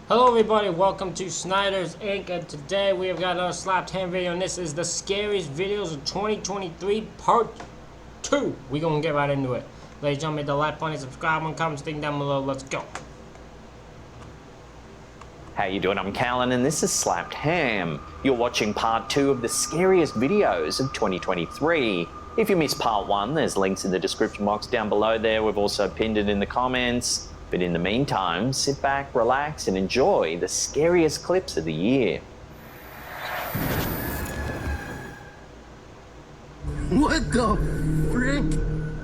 Hello everybody, welcome to Snyder's Inc. And today we have got another slapped hand video, and this is the scariest videos of 2023 part 2. We're gonna get right into it. Ladies and gentlemen, hit the like button, subscribe, and comment thing down below. Let's go. How you doing? I'm Callan and this is Slapped Ham. You're watching part 2 of the scariest videos of 2023. If you missed part 1, there's links in the description box down below there. We've also pinned it in the comments. But in the meantime, sit back, relax, and enjoy the scariest clips of the year. What the frick?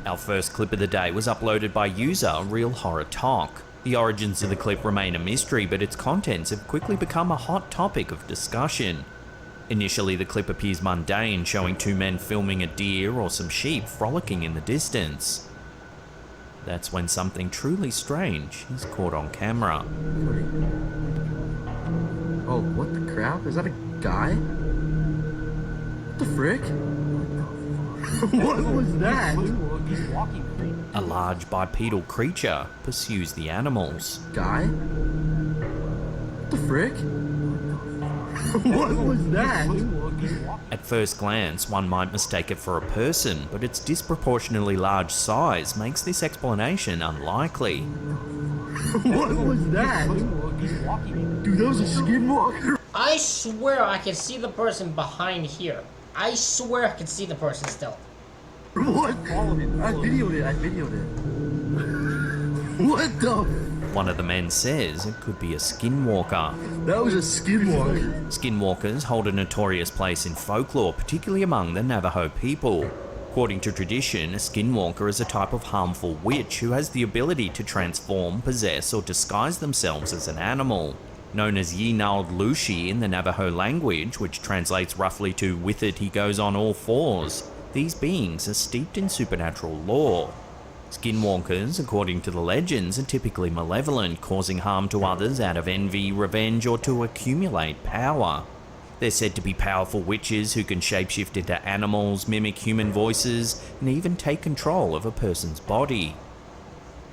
Our first clip of the day was uploaded by user Real Horror Talk. The origins of the clip remain a mystery, but its contents have quickly become a hot topic of discussion. Initially, the clip appears mundane, showing two men filming a deer or some sheep frolicking in the distance. That's when something truly strange is caught on camera. Oh, what the crap? Is that a guy? What the frick? What was that? A large bipedal creature pursues the animals. Guy? What the frick? What was that? At first glance, one might mistake it for a person, but its disproportionately large size makes this explanation unlikely. What was that? Dude, that was a skinwalker. I swear I can see the person behind here. I swear I can see the person still. What? I videoed it. What the? One of the men says it could be a skinwalker. That was a skinwalker. Skinwalkers hold a notorious place in folklore, particularly among the Navajo people. According to tradition, a skinwalker is a type of harmful witch who has the ability to transform, possess, or disguise themselves as an animal. Known as Yinald Lushi in the Navajo language, which translates roughly to "with it he goes on all fours," these beings are steeped in supernatural lore. Skinwalkers, according to the legends, are typically malevolent, causing harm to others out of envy, revenge, or to accumulate power. They're said to be powerful witches who can shapeshift into animals, mimic human voices, and even take control of a person's body.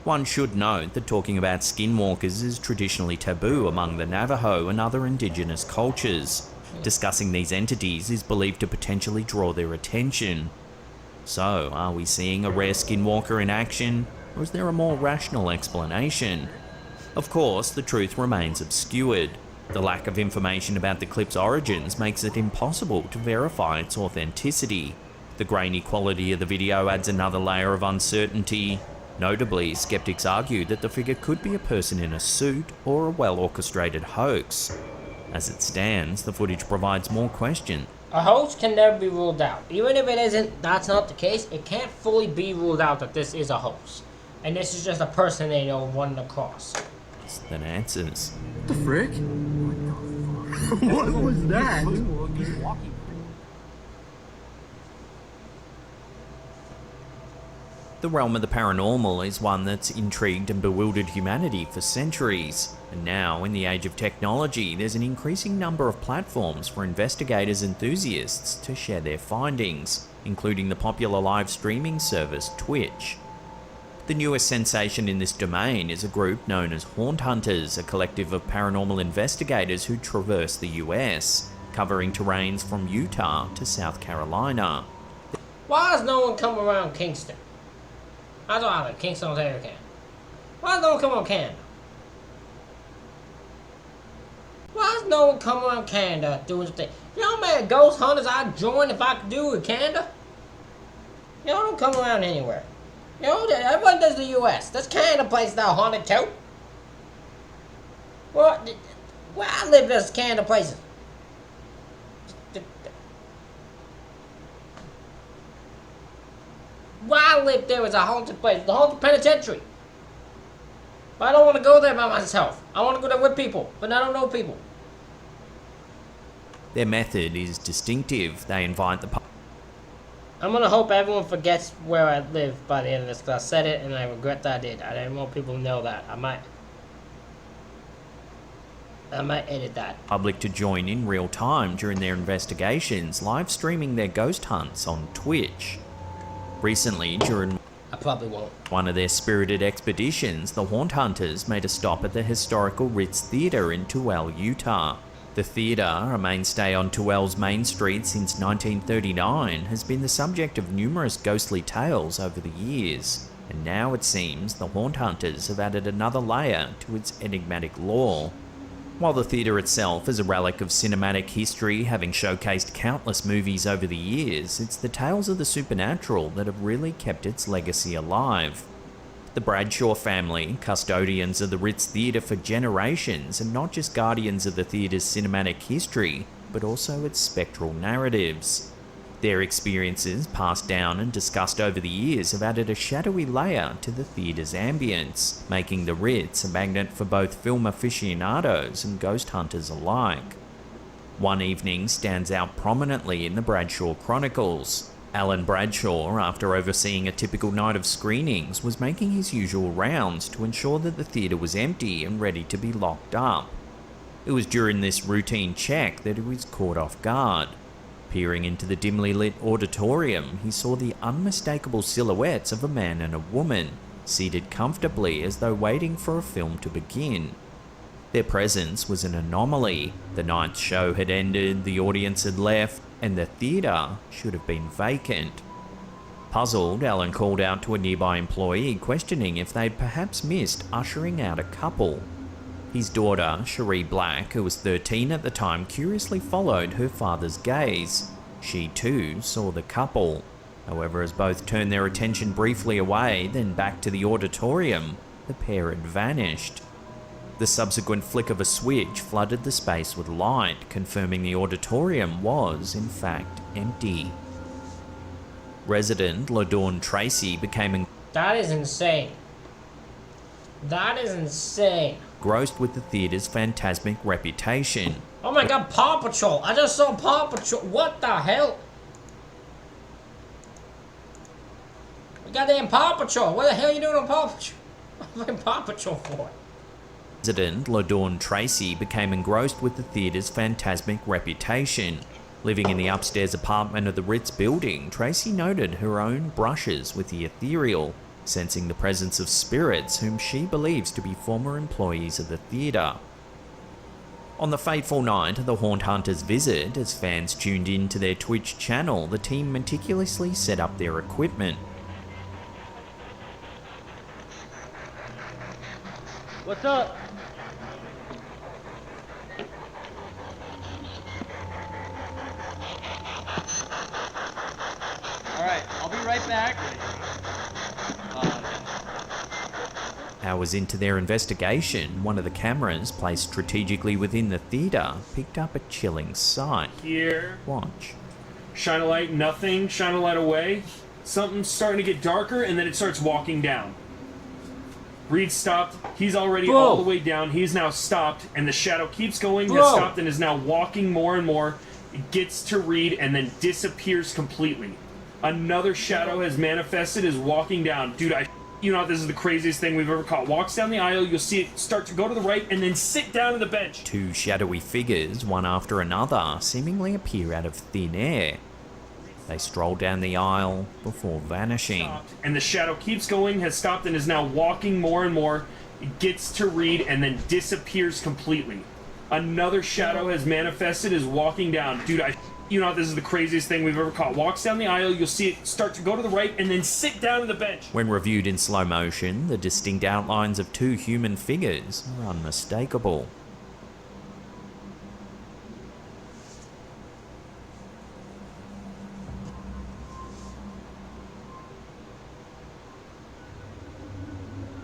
One should note that talking about skinwalkers is traditionally taboo among the Navajo and other indigenous cultures. Discussing these entities is believed to potentially draw their attention. So, are we seeing a rare skinwalker in action, or is there a more rational explanation? Of course, the truth remains obscured. The lack of information about the clip's origins makes it impossible to verify its authenticity. The grainy quality of the video adds another layer of uncertainty. Notably, skeptics argue that the figure could be a person in a suit or a well-orchestrated hoax. As it stands, the footage provides more questions. A hoax can never be ruled out. Even if it isn't, that's not the case. It can't fully be ruled out that this is a hoax. And this is just a person they know running across. Then answers. What the frick? What was that? The realm of the paranormal is one that's intrigued and bewildered humanity for centuries. And now, in the age of technology, there's an increasing number of platforms for investigators and enthusiasts to share their findings, including the popular live streaming service Twitch. The newest sensation in this domain is a group known as Haunt Hunters, a collective of paranormal investigators who traverse the US, covering terrains from Utah to South Carolina. Why does no one come around Kingston? That's all right, Kingston, Ontario, Canada. Why does no one come around Canada? Why does no one come around Canada doing the thing? You know how many ghost hunters I'd join if I could do it in Canada? You know, don't come around anywhere. You know, everyone does the US. There's Canada places that are haunted too. Well, where I live, there's Canada places. Where I live, there is a haunted place, the haunted penitentiary. But I don't want to go there by myself. I want to go there with people, but I don't know people. Their method is distinctive. They invite the I'm going to hope everyone forgets where I live by the end of this, because I said it and I regret that I did. I didn't want people to know that. I might edit that. public to join in real time during their investigations, live streaming their ghost hunts on Twitch. Recently, during A probably won't. One of their spirited expeditions, the Haunt Hunters made a stop at the historical Ritz Theater in Tooele, Utah. The theater, a mainstay on Tooele's main street since 1939, has been the subject of numerous ghostly tales over the years, and now it seems the Haunt Hunters have added another layer to its enigmatic lore. While the theatre itself is a relic of cinematic history, having showcased countless movies over the years, it's the tales of the supernatural that have really kept its legacy alive. The Bradshaw family, custodians of the Ritz Theatre for generations, and not just guardians of the theatre's cinematic history, but also its spectral narratives. Their experiences, passed down and discussed over the years, have added a shadowy layer to the theatre's ambience, making the Ritz a magnet for both film aficionados and ghost hunters alike. One evening stands out prominently in the Bradshaw Chronicles. Alan Bradshaw, after overseeing a typical night of screenings, was making his usual rounds to ensure that the theatre was empty and ready to be locked up. It was during this routine check that he was caught off guard. Peering into the dimly lit auditorium, he saw the unmistakable silhouettes of a man and a woman, seated comfortably as though waiting for a film to begin. Their presence was an anomaly. The night's show had ended, the audience had left, and the theatre should have been vacant. Puzzled, Alan called out to a nearby employee, questioning if they'd perhaps missed ushering out a couple. His daughter, Cherie Black, who was 13 at the time, curiously followed her father's gaze. She too saw the couple. However, as both turned their attention briefly away, then back to the auditorium, the pair had vanished. The subsequent flick of a switch flooded the space with light, confirming the auditorium was, in fact, empty. Resident LaDawn Tracy became That is insane. That is insane. engrossed with the theatre's phantasmic reputation. Oh my god, Paw Patrol! I just saw Paw Patrol! What the hell? Goddamn Paw Patrol! What the hell are you doing on Paw Patrol? What am I Paw Patrol for? Resident LaDawn Tracy became engrossed with the theatre's phantasmic reputation. Living in the upstairs apartment of the Ritz building, Tracy noted her own brushes with the ethereal, sensing the presence of spirits whom she believes to be former employees of the theatre. On the fateful night of the Haunt Hunters' visit, as fans tuned in to their Twitch channel, the team meticulously set up their equipment. What's up? Alright, I'll be right back. Hours into their investigation, one of the cameras placed strategically within the theatre picked up a chilling sight. Here. Watch. Shine a light, nothing. Shine a light away. Something's starting to get darker, and then it starts walking down. Reed stopped. He's already all the way down. He's now stopped, and the shadow keeps going. Has stopped and is now walking more and more. It gets to Reed and then disappears completely. Another shadow has manifested, is walking down. Dude, you know, this is the craziest thing we've ever caught. Walks down the aisle, you'll see it start to go to the right and then sit down on the bench. Two shadowy figures, one after another, seemingly appear out of thin air. They stroll down the aisle before vanishing. And the shadow keeps going, has stopped, and is now walking more and more. It gets to Reed and then disappears completely. Another shadow has manifested, is walking down. Dude, you know, this is the craziest thing we've ever caught. Walks down the aisle, you'll see it start to go to the right and then sit down on the bench. When reviewed in slow motion, the distinct outlines of two human figures are unmistakable.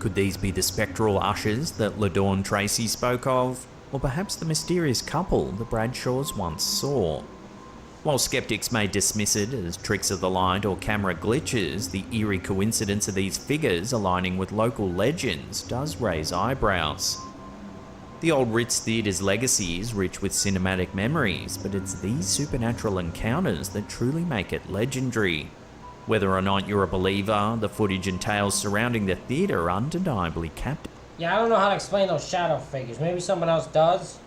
Could these be the spectral ushers that LaDawn Tracy spoke of? Or perhaps the mysterious couple the Bradshaws once saw? While skeptics may dismiss it as tricks of the light or camera glitches, the eerie coincidence of these figures aligning with local legends does raise eyebrows. The old Ritz Theatre's legacy is rich with cinematic memories, but it's these supernatural encounters that truly make it legendary. Whether or not you're a believer, the footage and tales surrounding the theatre are undeniably captivating. Yeah, I don't know how to explain those shadow figures. Maybe someone else does.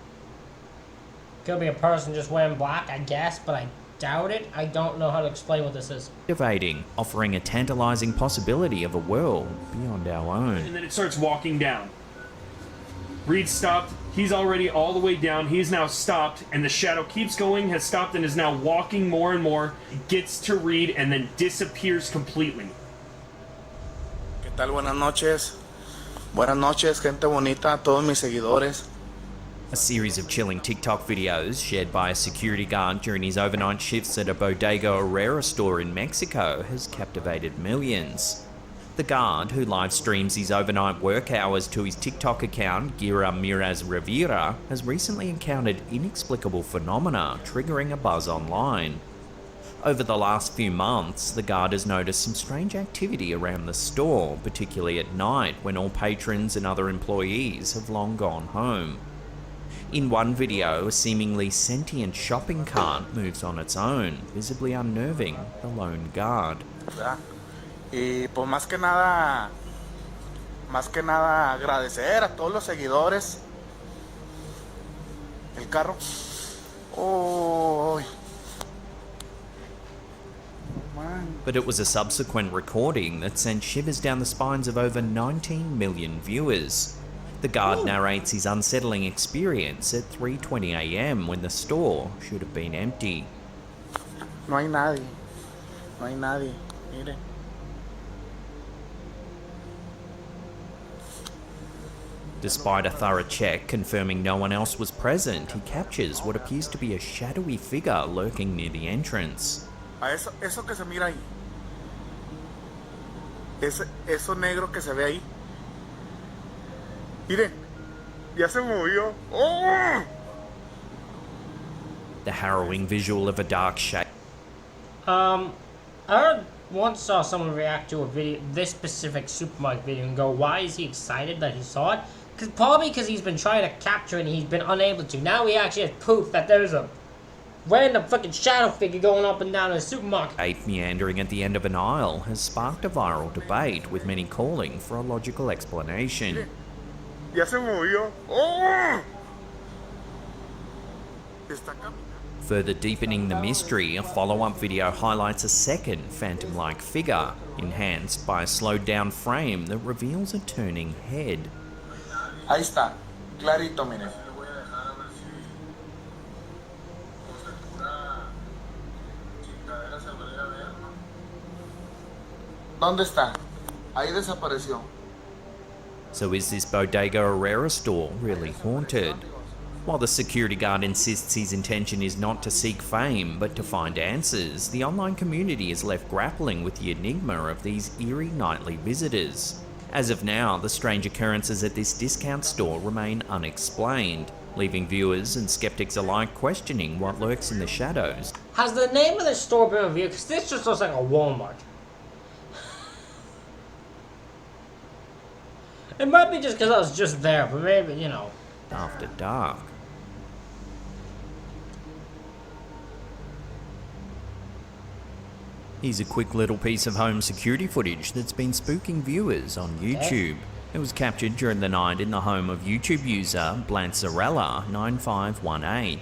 Could be a person just wearing black, I guess, but I doubt it. I don't know how to explain what this is. Activating, offering a tantalizing possibility of a world beyond our own. And then it starts walking down. Reed stopped. He's already all the way down. He's now stopped, and the shadow keeps going, has stopped, and is now walking more and more. Gets to Reed, and then disappears completely. ¿Qué tal? Buenas noches. Buenas noches, gente bonita, a todos mis seguidores. A series of chilling TikTok videos shared by a security guard during his overnight shifts at a Bodega Herrera store in Mexico has captivated millions. The guard, who live streams his overnight work hours to his TikTok account, Gira Miraz Rivera, has recently encountered inexplicable phenomena triggering a buzz online. Over the last few months, the guard has noticed some strange activity around the store, particularly at night when all patrons and other employees have long gone home. In one video, a seemingly sentient shopping cart moves on its own, visibly unnerving the lone guard. Y pues más que nada agradecer a todos los seguidores. El carro. Oh. But it was a subsequent recording that sent shivers down the spines of over 19 million viewers. The guard narrates his unsettling experience at 3:20 AM when the store should have been empty. No hay nadie. No hay nadie. Mire. Despite a thorough check confirming no one else was present, he captures what appears to be a shadowy figure lurking near the entrance. A eso que se mira ahí. Eso negro que se ve ahí. Mire. Ya se movió. Oh! The harrowing visual of a dark shape. I once saw someone react to a video, this specific supermarket video, and go, why is he excited that he saw it? Probably because he's been trying to capture it and he's been unable to. Now he actually has proof that there's a random fucking shadow figure going up and down in a supermarket. Meandering at the end of an aisle has sparked a viral debate, with many calling for a logical explanation. Ya se movió. Oh! Further deepening the mystery, a follow-up video highlights a second phantom-like figure, enhanced by a slowed-down frame that reveals a turning head. Ahí está. Clarito, mire. ¿Dónde está? Ahí desapareció. So is this Bodega Herrera store really haunted? While the security guard insists his intention is not to seek fame, but to find answers, the online community is left grappling with the enigma of these eerie nightly visitors. As of now, the strange occurrences at this discount store remain unexplained, leaving viewers and skeptics alike questioning what lurks in the shadows. Has the name of the store been revealed? Because this just looks like a Walmart. It might be just because I was just there, but maybe, you know. After dark. Here's a quick little piece of home security footage that's been spooking viewers on YouTube. It was captured during the night in the home of YouTube user Blantzarella9518.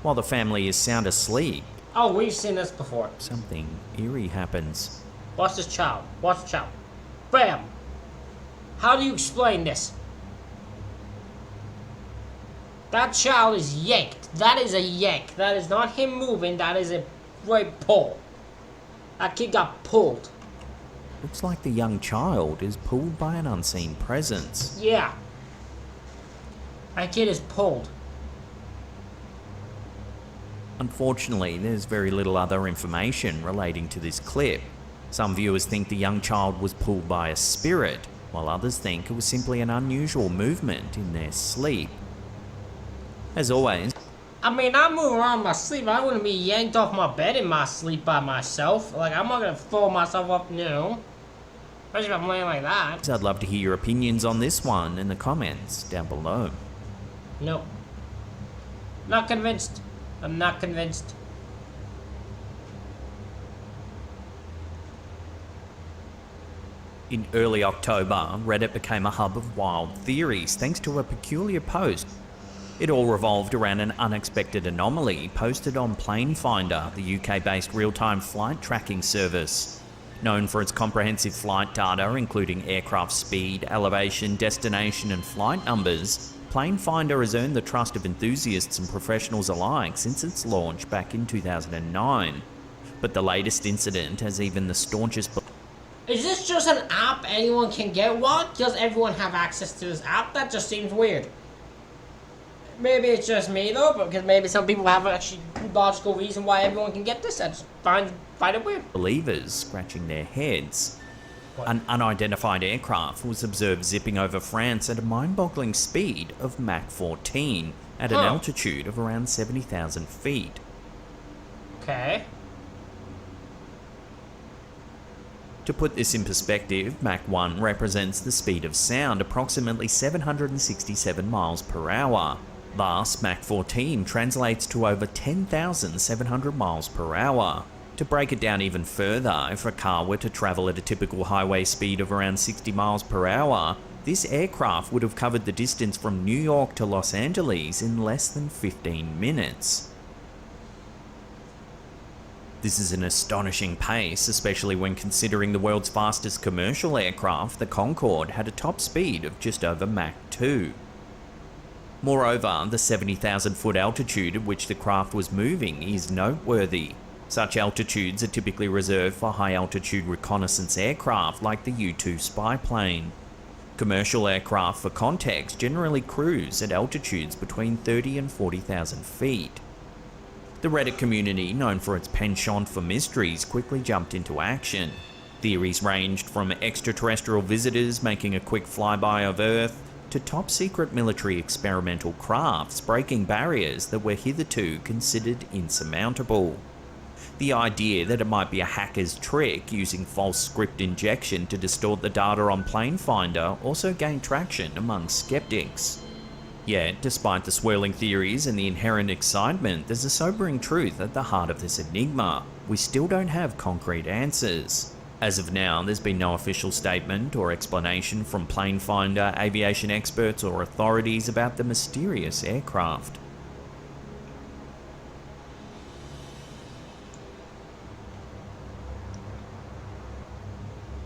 While the family is sound asleep, Oh, we've seen this before. something eerie happens. Watch this child. Watch the child. Bam! How do you explain this? That child is yanked. That is a yank. That is not him moving. That is a right pull. That kid got pulled. Looks like the young child is pulled by an unseen presence. Yeah. That kid is pulled. Unfortunately, there's very little other information relating to this clip. Some viewers think the young child was pulled by a spirit, while others think it was simply an unusual movement in their sleep. As always, I mean, I move around in my sleep. I wouldn't be yanked off my bed in my sleep by myself. Like, I'm not gonna throw myself up, you know. Especially if I'm laying like that. I'd love to hear your opinions on this one in the comments down below. No. Not convinced. I'm not convinced. In early October, Reddit became a hub of wild theories thanks to a peculiar post It all revolved around an unexpected anomaly posted on Plane Finder, the UK-based real-time flight tracking service. Known for its comprehensive flight data, including aircraft speed, elevation, destination and flight numbers, Plane Finder has earned the trust of enthusiasts and professionals alike since its launch back in 2009. But the latest incident has even the staunchest... Is this just an app anyone can get? Why does everyone have access to this app? That just seems weird. Maybe it's just me though, because maybe some people have actually logical reason why everyone can get this. I just find it weird. Believers scratching their heads. An unidentified aircraft was observed zipping over France at a mind-boggling speed of Mach 14 at an altitude of around 70,000 feet. Okay. To put this in perspective, Mach 1 represents the speed of sound, approximately 767 miles per hour. Thus, Mach 14 translates to over 10,700 miles per hour. To break it down even further, if a car were to travel at a typical highway speed of around 60 miles per hour, this aircraft would have covered the distance from New York to Los Angeles in less than 15 minutes. This is an astonishing pace, especially when considering the world's fastest commercial aircraft, the Concorde, had a top speed of just over Mach 2. Moreover, the 70,000 foot altitude at which the craft was moving is noteworthy. Such altitudes are typically reserved for high-altitude reconnaissance aircraft like the U-2 spy plane. Commercial aircraft, for context, generally cruise at altitudes between 30 and 40,000 feet. The Reddit community, known for its penchant for mysteries, quickly jumped into action. Theories ranged from extraterrestrial visitors making a quick flyby of Earth to top-secret military experimental crafts breaking barriers that were hitherto considered insurmountable. The idea that it might be a hacker's trick using false script injection to distort the data on Plane Finder also gained traction among skeptics. Yet, despite the swirling theories and the inherent excitement, there's a sobering truth at the heart of this enigma. We still don't have concrete answers. As of now, there's been no official statement or explanation from Plane Finder, aviation experts or authorities about the mysterious aircraft.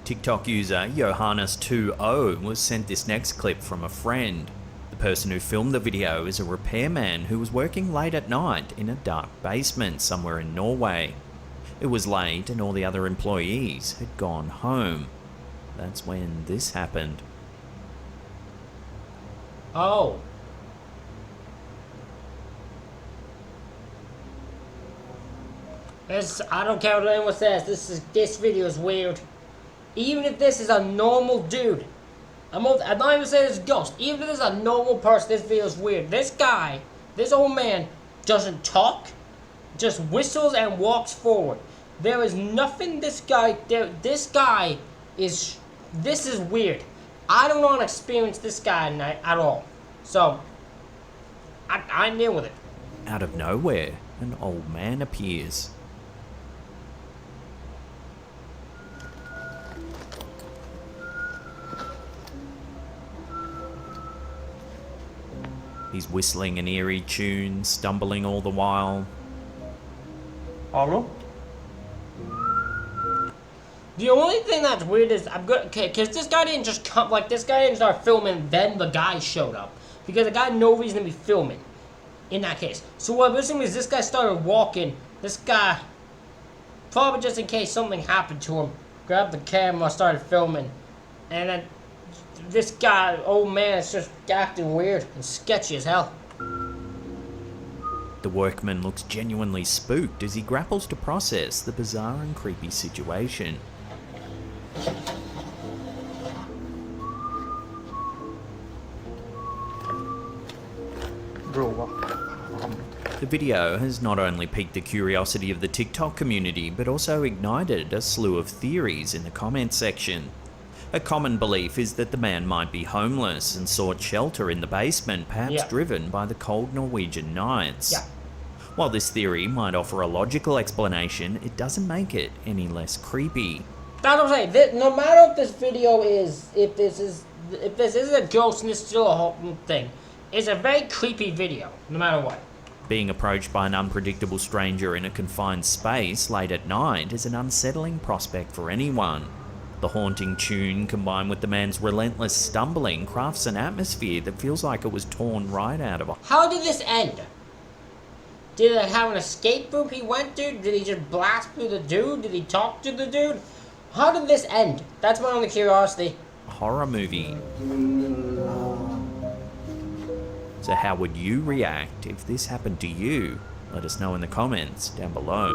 TikTok user Johannes20 was sent this next clip from a friend. The person who filmed the video is a repairman who was working late at night in a dark basement somewhere in Norway. It was late and all the other employees had gone home. That's when this happened. Oh. I don't care what anyone says, this video is weird. Even if this is a normal dude, I'm not even saying it's a ghost, even if this is a normal person, this video is weird. This guy, this old man, doesn't talk, just whistles and walks forward. There is nothing this is weird. I don't want to experience this guy at all. So, I deal with it. Out of nowhere, an old man appears. He's whistling an eerie tune, stumbling all the while. Hello? The only thing that's weird is because this guy didn't just come, like this guy didn't start filming, then the guy showed up. Because the guy had no reason to be filming in that case. So what I'm assuming is this guy started walking, this guy, probably just in case something happened to him, grabbed the camera, started filming, and then this guy, old man, is just acting weird and sketchy as hell. The workman looks genuinely spooked as he grapples to process the bizarre and creepy situation. The video has not only piqued the curiosity of the TikTok community, but also ignited a slew of theories in the comments section. A common belief is that the man might be homeless and sought shelter in the basement, perhaps driven by the cold Norwegian nights. While this theory might offer a logical explanation, it doesn't make it any less creepy. That's what I'm saying. No matter if this video is, if this is a ghost and it's still a whole thing, It's a very creepy video, no matter what. Being approached by an unpredictable stranger in a confined space late at night is an unsettling prospect for anyone. The haunting tune, combined with the man's relentless stumbling, crafts an atmosphere that feels like it was torn right out of a... How did this end? Did it have an escape route he went to? Did he just blast through the dude? Did he talk to the dude? How did this end? That's my only curiosity. horror movie. So how would you react if this happened to you? Let us know in the comments down below.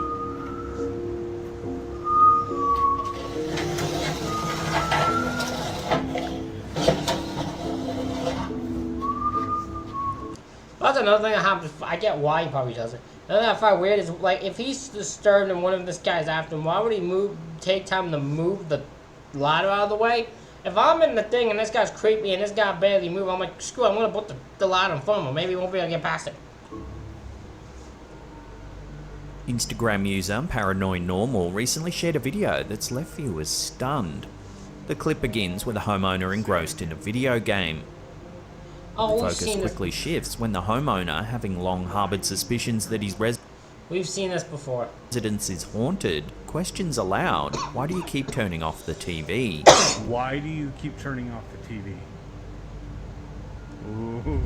That's another thing that happens. I get why he probably does it. Another thing I find weird is, like, if he's disturbed and one of this guy's after him, why would he take time to move the ladder out of the way? If I'm in the thing and this guy's creepy and this guy barely moves, I'm like, screw it, I'm gonna put the ladder in front of him. Maybe he won't be able to get past it. Instagram user Paranoid Normal recently shared a video that's left viewers stunned. The clip begins with a homeowner engrossed in a video game. Oh, The focus quickly shifts when the homeowner, having long harboured suspicions that his We've seen this before. residence is haunted, questions aloud, why do you keep turning off the TV? Why do you keep turning off the TV? Ooh.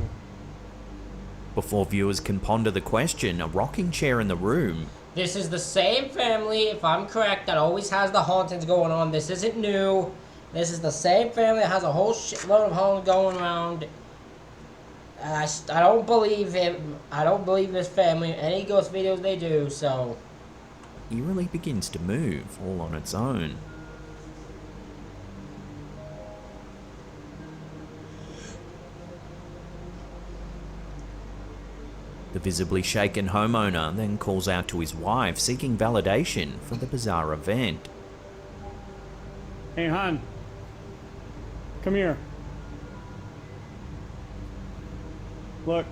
Before viewers can ponder the question, a rocking chair in the room This is the same family, if I'm correct, that always has the hauntings going on. This isn't new. This is the same family that has a whole shitload of hauntings going around. I don't believe him. I don't believe this family. Any ghost videos they do, so... eerily begins to move all on its own. The visibly shaken homeowner then calls out to his wife, seeking validation for the bizarre event. Hey, hon. Come here. Look.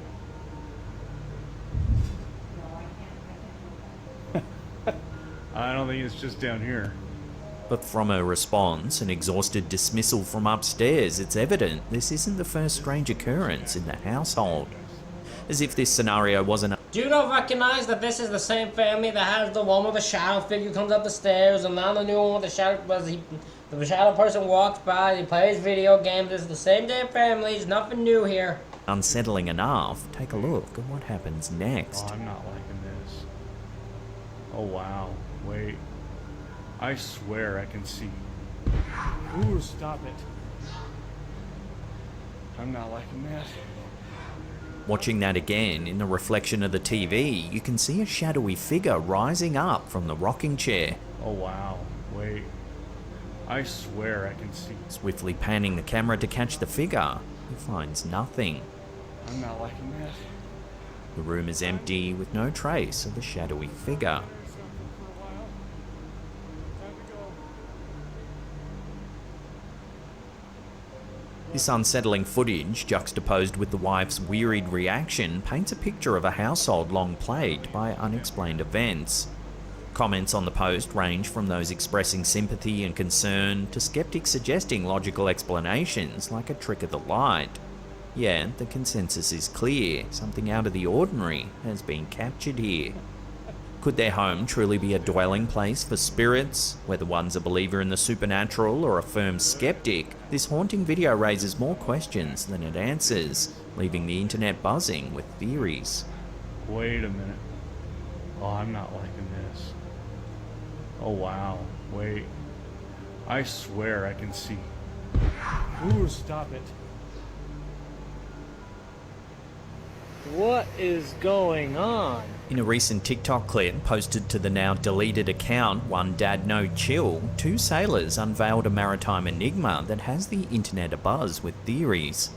I don't think it's just down here. But from her response, an exhausted dismissal from upstairs, it's evident this isn't the first strange occurrence in the household. As if this scenario wasn't... Do you not recognize that this is the same family that has the one where the shadow figure comes up the stairs, and now the new one with the shadow... The shadow person walks by, he plays video games. It's the same damn family. There's nothing new here. unsettling enough, take a look at what happens next. Oh, I'm not liking this. Oh, wow. Wait. I swear I can see. Ooh, stop it. I'm not liking that. Watching that again, in the reflection of the TV, you can see a shadowy figure rising up from the rocking chair. Oh, wow. Wait. I swear I can see. Swiftly panning the camera to catch the figure, he finds nothing. I'm not liking that. The room is empty, with no trace of the shadowy figure. This unsettling footage, juxtaposed with the wife's wearied reaction, paints a picture of a household long plagued by unexplained events. Comments on the post range from those expressing sympathy and concern to skeptics suggesting logical explanations like a trick of the light. Yet, the consensus is clear, something out of the ordinary has been captured here. Could their home truly be a dwelling place for spirits? Whether one's a believer in the supernatural or a firm skeptic, this haunting video raises more questions than it answers, leaving the internet buzzing with theories. Wait a minute. Oh, I'm not liking this. Oh, wow. Wait. I swear I can see. Ooh, stop it. What is going on? In a recent TikTok clip posted to the now deleted account One Dad No Chill, two sailors unveiled a maritime enigma that has the internet abuzz with theories.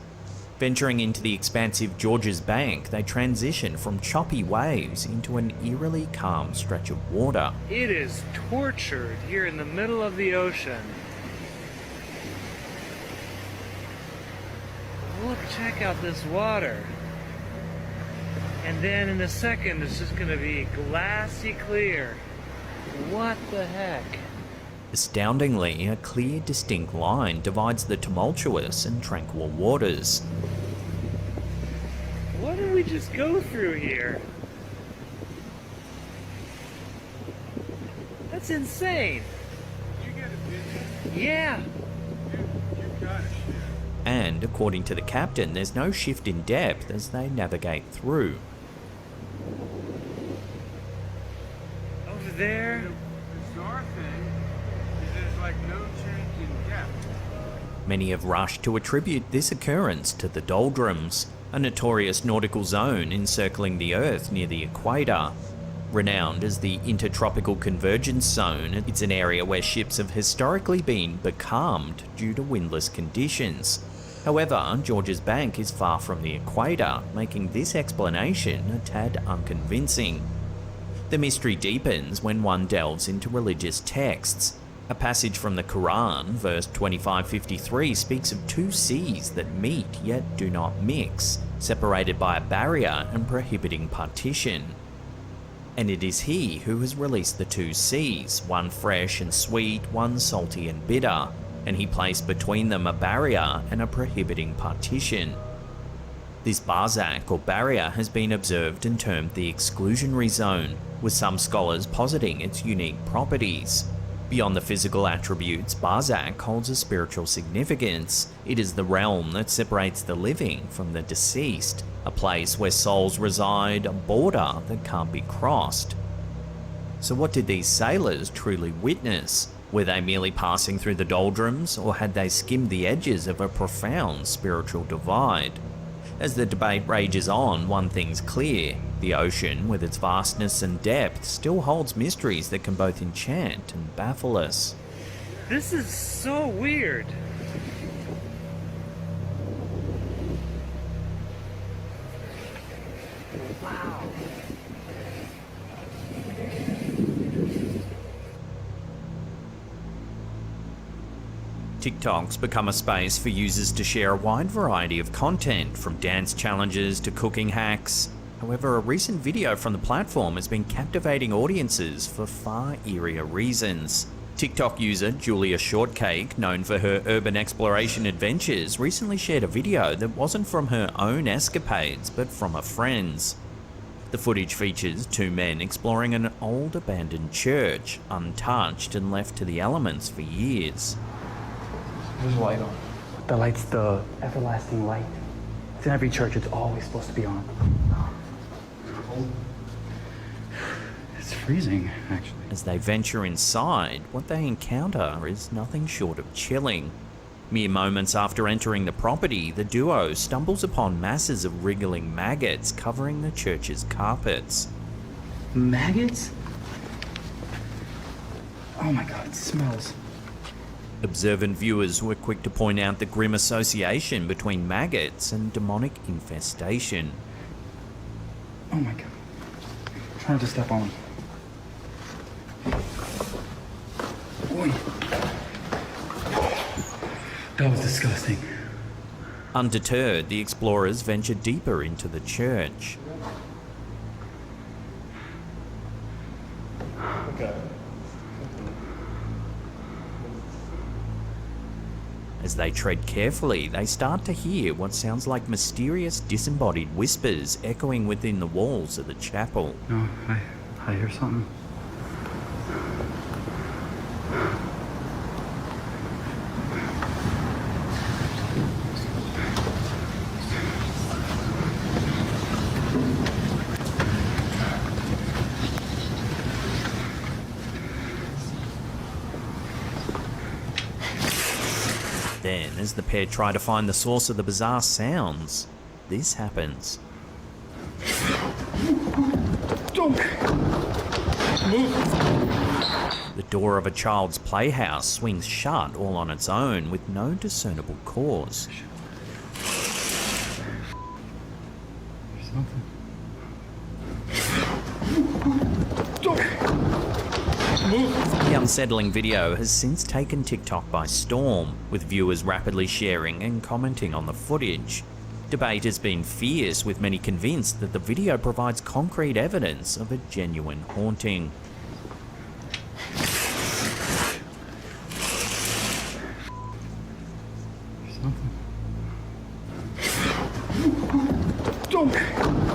Venturing into the expansive George's Bank, they transition from choppy waves into an eerily calm stretch of water. It is tortured here in the middle of the ocean. Look, check out this water. And then in a second, it's just gonna be glassy clear. What the heck? Astoundingly, a clear, distinct line divides the tumultuous and tranquil waters. we just go through here? That's insane. You get a vision? Yeah. You've got to share. And according to the captain, there's no shift in depth as they navigate through. Over there. The bizarre thing is there's like no change in depth. Many have rushed to attribute this occurrence to the doldrums, a notorious nautical zone encircling the Earth near the equator. Renowned as the Intertropical Convergence Zone, it's an area where ships have historically been becalmed due to windless conditions. However, George's Bank is far from the equator, making this explanation a tad unconvincing. The mystery deepens when one delves into religious texts. A passage from the Quran, verse 2553, speaks of two seas that meet yet do not mix, separated by a barrier and prohibiting partition. And it is he who has released the two seas, one fresh and sweet, one salty and bitter, and he placed between them a barrier and a prohibiting partition. This barzak or barrier has been observed and termed the exclusionary zone, with some scholars positing its unique properties. Beyond the physical attributes, barzak holds a spiritual significance. It is the realm that separates the living from the deceased, a place where souls reside, a border that can't be crossed. So what did these sailors truly witness? Were they merely passing through the doldrums, or had they skimmed the edges of a profound spiritual divide? As the debate rages on, one thing's clear: the ocean, with its vastness and depth, still holds mysteries that can both enchant and baffle us. This is so weird. Wow. TikTok's become a space for users to share a wide variety of content, from dance challenges to cooking hacks. However, a recent video from the platform has been captivating audiences for far eerier reasons. TikTok user Julia Shortcake, known for her urban exploration adventures, recently shared a video that wasn't from her own escapades, but from a friend's. The footage features two men exploring an old abandoned church, untouched and left to the elements for years. There's a light on. The light's the everlasting light. It's in every church. It's always supposed to be on. It's freezing, actually. As they venture inside, what they encounter is nothing short of chilling. Mere moments after entering the property, the duo stumbles upon masses of wriggling maggots covering the church's carpets. Maggots? Oh my god, it smells. Observant viewers were quick to point out the grim association between maggots and demonic infestation. Oh my god. I'm trying to step on. Boy. That was disgusting. Undeterred, the explorers ventured deeper into the church. Okay. As they tread carefully, they start to hear what sounds like mysterious disembodied whispers echoing within the walls of the chapel. No, I hear something. Then, as the pair try to find the source of the bizarre sounds, this happens. Don't move. The door of a child's playhouse swings shut all on its own with no discernible cause. There's something. The unsettling video has since taken TikTok by storm, with viewers rapidly sharing and commenting on the footage. Debate has been fierce, with many convinced that the video provides concrete evidence of a genuine haunting. There's something. Don't.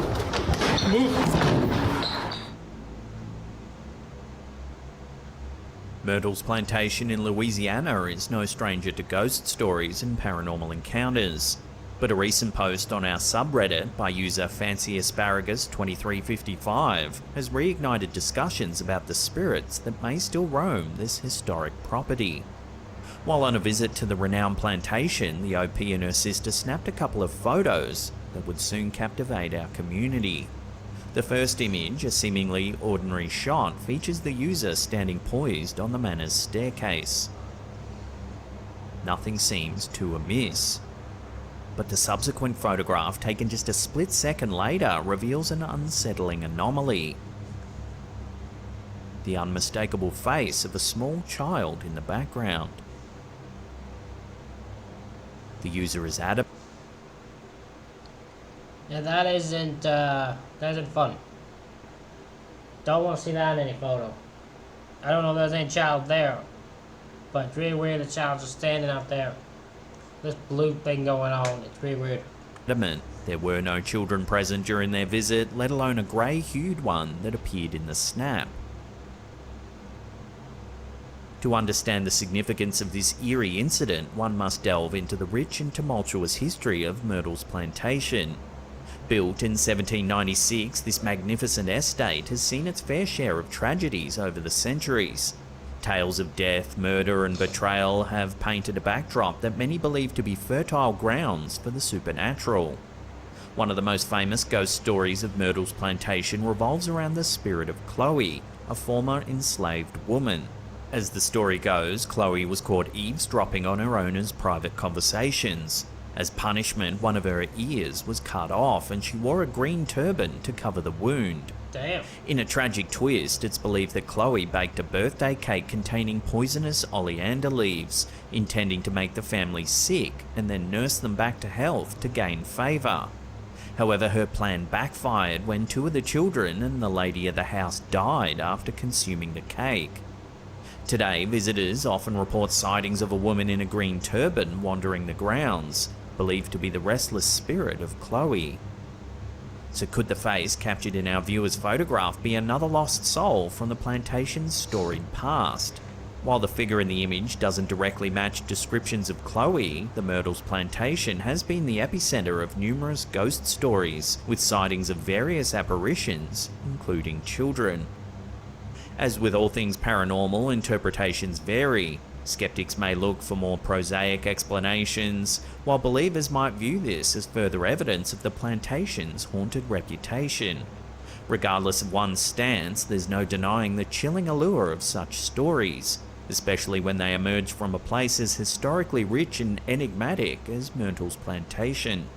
Myrtle's Plantation in Louisiana is no stranger to ghost stories and paranormal encounters, but a recent post on our subreddit by user FancyAsparagus2355 has reignited discussions about the spirits that may still roam this historic property. While on a visit to the renowned plantation, the OP and her sister snapped a couple of photos that would soon captivate our community. The first image, a seemingly ordinary shot, features the user standing poised on the manor's staircase. Nothing seems too amiss. But the subsequent photograph, taken just a split second later, reveals an unsettling anomaly. The unmistakable face of a small child in the background. The user is adamant. Yeah, that isn't fun. Don't want to see that in any photo. I don't know if there's any child there, but it's really weird the child's just standing out there. This blue thing going on, it's really weird. There were no children present during their visit, let alone a grey-hued one that appeared in the snap. To understand the significance of this eerie incident, one must delve into the rich and tumultuous history of Myrtle's Plantation. Built in 1796, this magnificent estate has seen its fair share of tragedies over the centuries. Tales of death, murder and betrayal have painted a backdrop that many believe to be fertile grounds for the supernatural. One of the most famous ghost stories of Myrtle's Plantation revolves around the spirit of Chloe, a former enslaved woman. As the story goes, Chloe was caught eavesdropping on her owner's private conversations. As punishment, one of her ears was cut off and she wore a green turban to cover the wound. Damn. In a tragic twist, it's believed that Chloe baked a birthday cake containing poisonous oleander leaves, intending to make the family sick and then nurse them back to health to gain favour. However, her plan backfired when two of the children and the lady of the house died after consuming the cake. Today, visitors often report sightings of a woman in a green turban wandering the grounds, believed to be the restless spirit of Chloe. So could the face captured in our viewer's photograph be another lost soul from the plantation's storied past? While the figure in the image doesn't directly match descriptions of Chloe, the Myrtle's Plantation has been the epicenter of numerous ghost stories, with sightings of various apparitions, including children. As with all things paranormal, interpretations vary. Skeptics may look for more prosaic explanations, while believers might view this as further evidence of the plantation's haunted reputation. Regardless of one's stance, there's no denying the chilling allure of such stories, especially when they emerge from a place as historically rich and enigmatic as Myrtle's Plantation.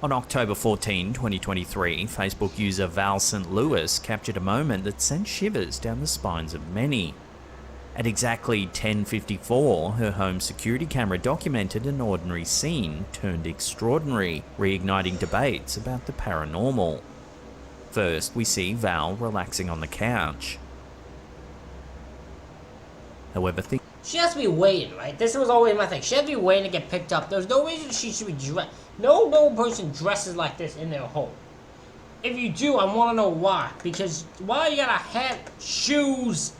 On October 14, 2023, Facebook user Val St. Louis captured a moment that sent shivers down the spines of many. At exactly 10:54, her home security camera documented an ordinary scene turned extraordinary, reigniting debates about the paranormal. First, we see Val relaxing on the couch. However, she has to be waiting, right? This was always my thing. She has to be waiting to get picked up. There's no reason she should be dressed. No person dresses like this in their home. If you do, I want to know why. Because why you got a hat, shoes,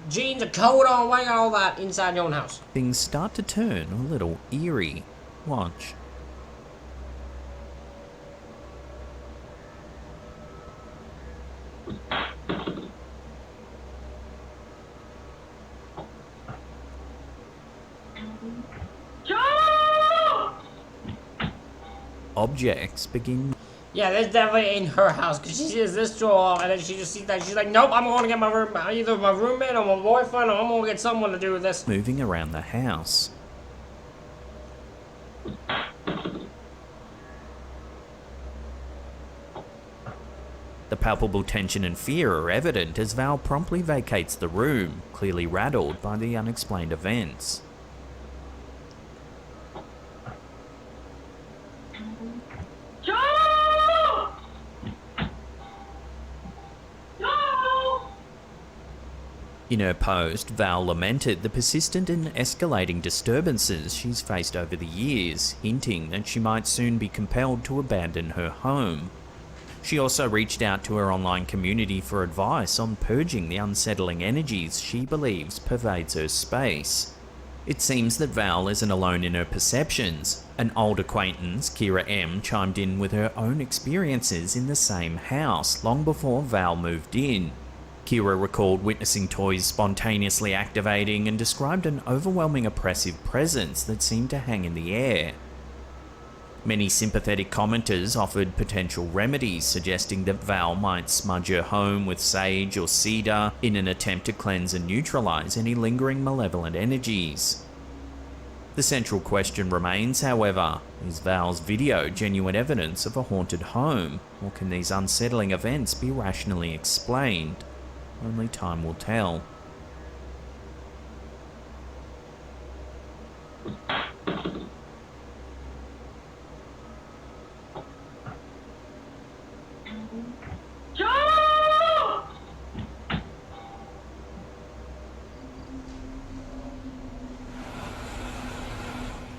jeans, a coat on? Why you got all that inside your own house? Things start to turn a little eerie. Watch. Objects begin. Yeah, that's definitely in her house because she sees this drawer and then she just sees that. She's like, nope, I'm going to get my room, either my roommate or my boyfriend, or I'm going to get someone to do with this. Moving around the house. The palpable tension and fear are evident as Val promptly vacates the room, clearly rattled by the unexplained events. In her post, Val lamented the persistent and escalating disturbances she's faced over the years, hinting that she might soon be compelled to abandon her home. She also reached out to her online community for advice on purging the unsettling energies she believes pervades her space. It seems that Val isn't alone in her perceptions. An old acquaintance, Kira M, chimed in with her own experiences in the same house long before Val moved in. Kira recalled witnessing toys spontaneously activating and described an overwhelming oppressive presence that seemed to hang in the air. Many sympathetic commenters offered potential remedies, suggesting that Val might smudge her home with sage or cedar in an attempt to cleanse and neutralize any lingering malevolent energies. The central question remains, however, is Val's video genuine evidence of a haunted home, or can these unsettling events be rationally explained? Only time will tell.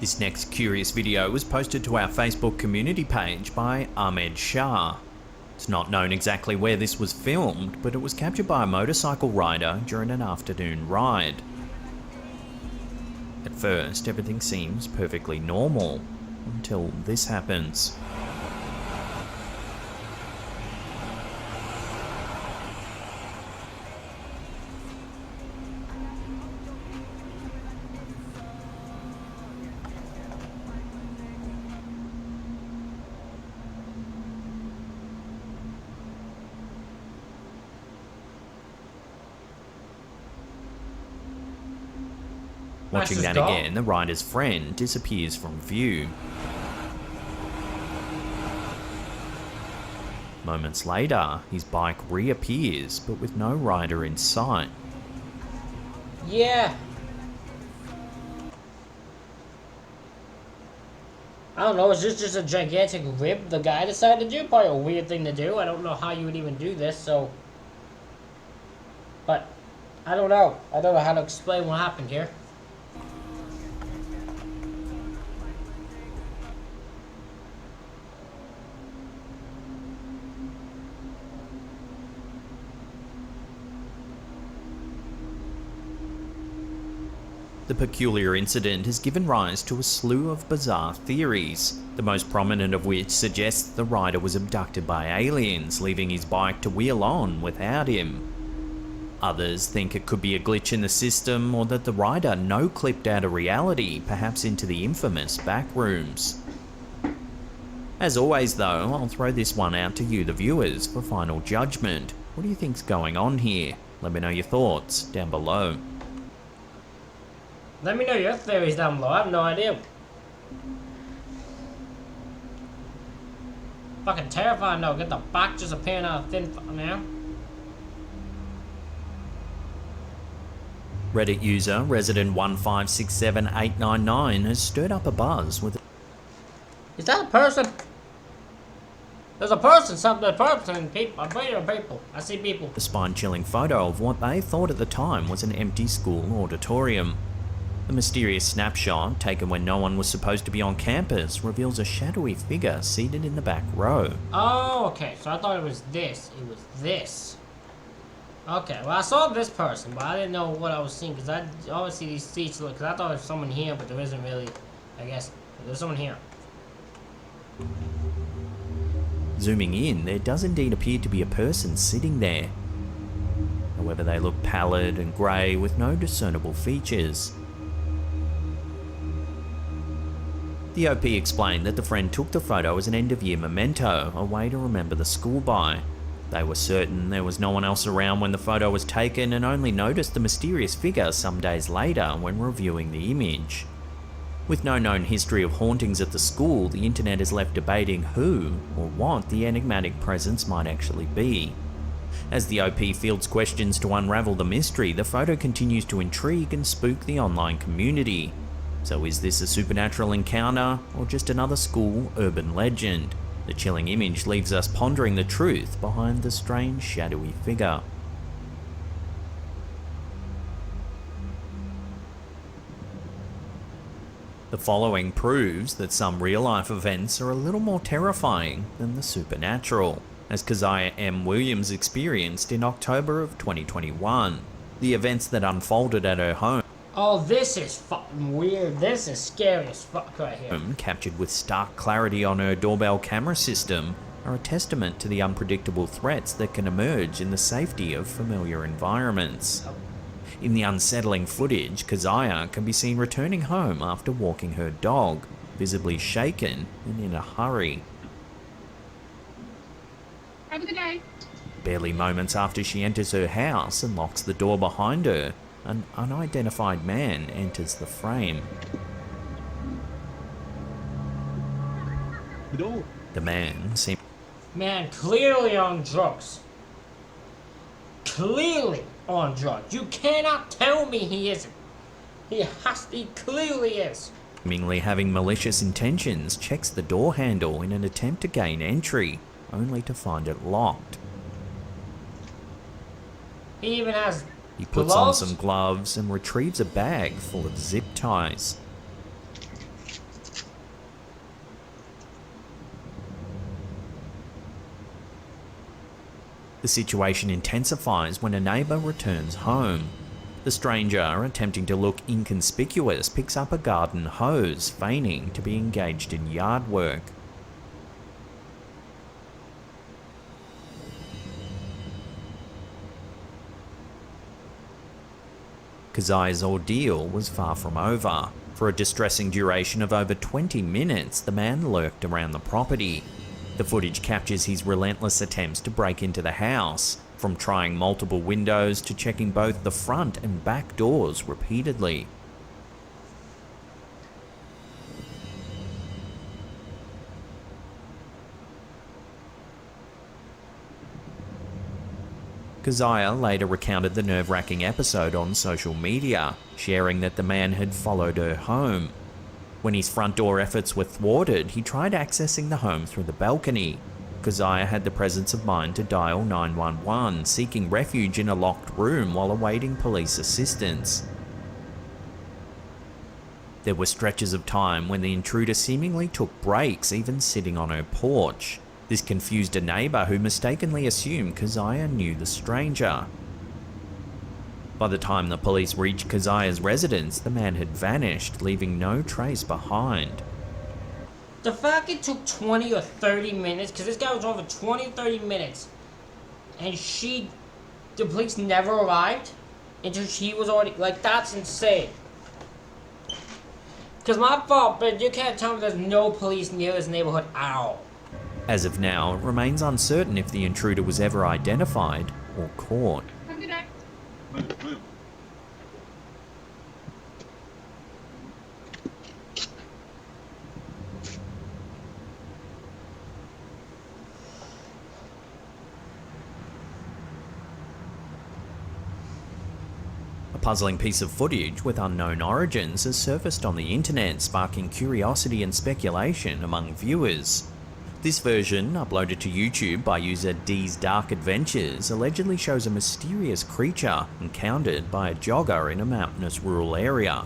This next curious video was posted to our Facebook community page by Ahmed Shah. It's not known exactly where this was filmed, but it was captured by a motorcycle rider during an afternoon ride. At first, everything seems perfectly normal, until this happens. Watching that again, the rider's friend disappears from view. Moments later, his bike reappears, but with no rider in sight. Yeah. I don't know, is this just a gigantic rib the guy decided to do? Probably a weird thing to do. I don't know how you would even do this, so... But, I don't know. I don't know how to explain what happened here. The peculiar incident has given rise to a slew of bizarre theories, the most prominent of which suggests the rider was abducted by aliens, leaving his bike to wheel on without him. Others think it could be a glitch in the system, or that the rider no-clipped out of reality, perhaps into the infamous back rooms. As always though, I'll throw this one out to you the viewers for final judgment. What do you think's going on here? Let me know your thoughts down below. Let me know your theories down below. I have no idea. Fucking terrifying though. Get the back just appearing out of thin now. Reddit user resident1567899 has stirred up a buzz with... Is that a person? There's a person, something, a person, people, a billion people. I see people. A spine-chilling photo of what they thought at the time was an empty school auditorium. The mysterious snapshot, taken when no one was supposed to be on campus, reveals a shadowy figure seated in the back row. Oh, okay. So I thought it was this. It was this. Okay, well I saw this person, but I didn't know what I was seeing, because I always see these seats, because I thought there was someone here, but there isn't really, I guess. There's someone here. Zooming in, there does indeed appear to be a person sitting there. However, they look pallid and grey with no discernible features. The OP explained that the friend took the photo as an end-of-year memento, a way to remember the school by. They were certain there was no one else around when the photo was taken and only noticed the mysterious figure some days later when reviewing the image. With no known history of hauntings at the school, the internet is left debating who or what the enigmatic presence might actually be. As the OP fields questions to unravel the mystery, the photo continues to intrigue and spook the online community. So is this a supernatural encounter, or just another school urban legend? The chilling image leaves us pondering the truth behind the strange shadowy figure. The following proves that some real-life events are a little more terrifying than the supernatural, as Keziah M. Williams experienced in October of 2021. The events that unfolded at her home, Oh, this is fucking weird. This is scary as fuck right here. captured with stark clarity on her doorbell camera system, are a testament to the unpredictable threats that can emerge in the safety of familiar environments. In the unsettling footage, Keziah can be seen returning home after walking her dog, visibly shaken and in a hurry. Have a good day. Barely moments after she enters her house and locks the door behind her, an unidentified man enters the frame. The man seems Man, clearly on drugs. Clearly on drugs. You cannot tell me he isn't. He clearly is. seemingly having malicious intentions, checks the door handle in an attempt to gain entry, only to find it locked. He even has He puts gloves? on some gloves and retrieves a bag full of zip ties. The situation intensifies when a neighbour returns home. The stranger, attempting to look inconspicuous, picks up a garden hose, feigning to be engaged in yard work. Keziah's ordeal was far from over. For a distressing duration of over 20 minutes, the man lurked around the property. The footage captures his relentless attempts to break into the house, from trying multiple windows to checking both the front and back doors repeatedly. Keziah later recounted the nerve-wracking episode on social media, sharing that the man had followed her home. When his front door efforts were thwarted, he tried accessing the home through the balcony. Keziah had the presence of mind to dial 911, seeking refuge in a locked room while awaiting police assistance. There were stretches of time when the intruder seemingly took breaks, even sitting on her porch. This confused a neighbour who mistakenly assumed Keziah knew the stranger. By the time the police reached Keziah's residence, the man had vanished, leaving no trace behind. The fact it took 20 or 30 minutes, because this guy was over 20 or 30 minutes, and the police never arrived until she was already, like, that's insane. Because my fault, but you can't tell me there's no police near this neighborhood at all. As of now, it remains uncertain if the intruder was ever identified or caught. Have a good day. A puzzling piece of footage with unknown origins has surfaced on the internet, sparking curiosity and speculation among viewers. This version, uploaded to YouTube by user D's Dark Adventures, allegedly shows a mysterious creature encountered by a jogger in a mountainous rural area.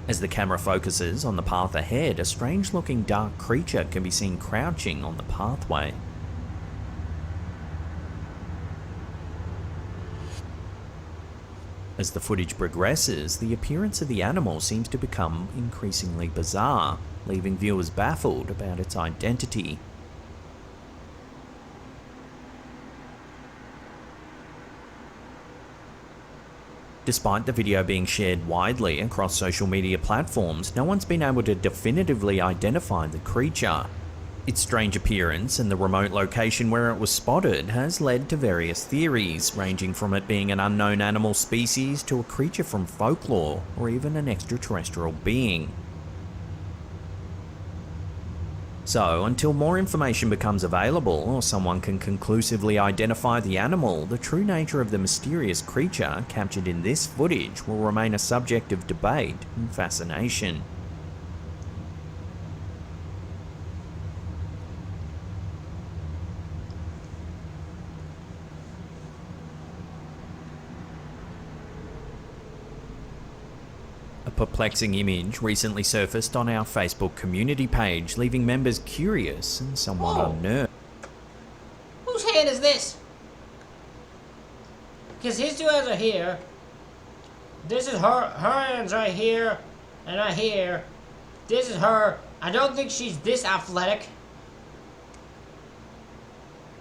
As the camera focuses on the path ahead, a strange-looking dark creature can be seen crouching on the pathway. As the footage progresses, the appearance of the animal seems to become increasingly bizarre, leaving viewers baffled about its identity. Despite the video being shared widely across social media platforms, no one's been able to definitively identify the creature. Its strange appearance and the remote location where it was spotted has led to various theories, ranging from it being an unknown animal species to a creature from folklore, or even an extraterrestrial being. So, until more information becomes available or someone can conclusively identify the animal, the true nature of the mysterious creature captured in this footage will remain a subject of debate and fascination. A perplexing image recently surfaced on our Facebook community page, leaving members curious and somewhat unnerved. Whose hand is this? Because his two hands are here. This is her hands right here and right here. This is her. I don't think she's this athletic.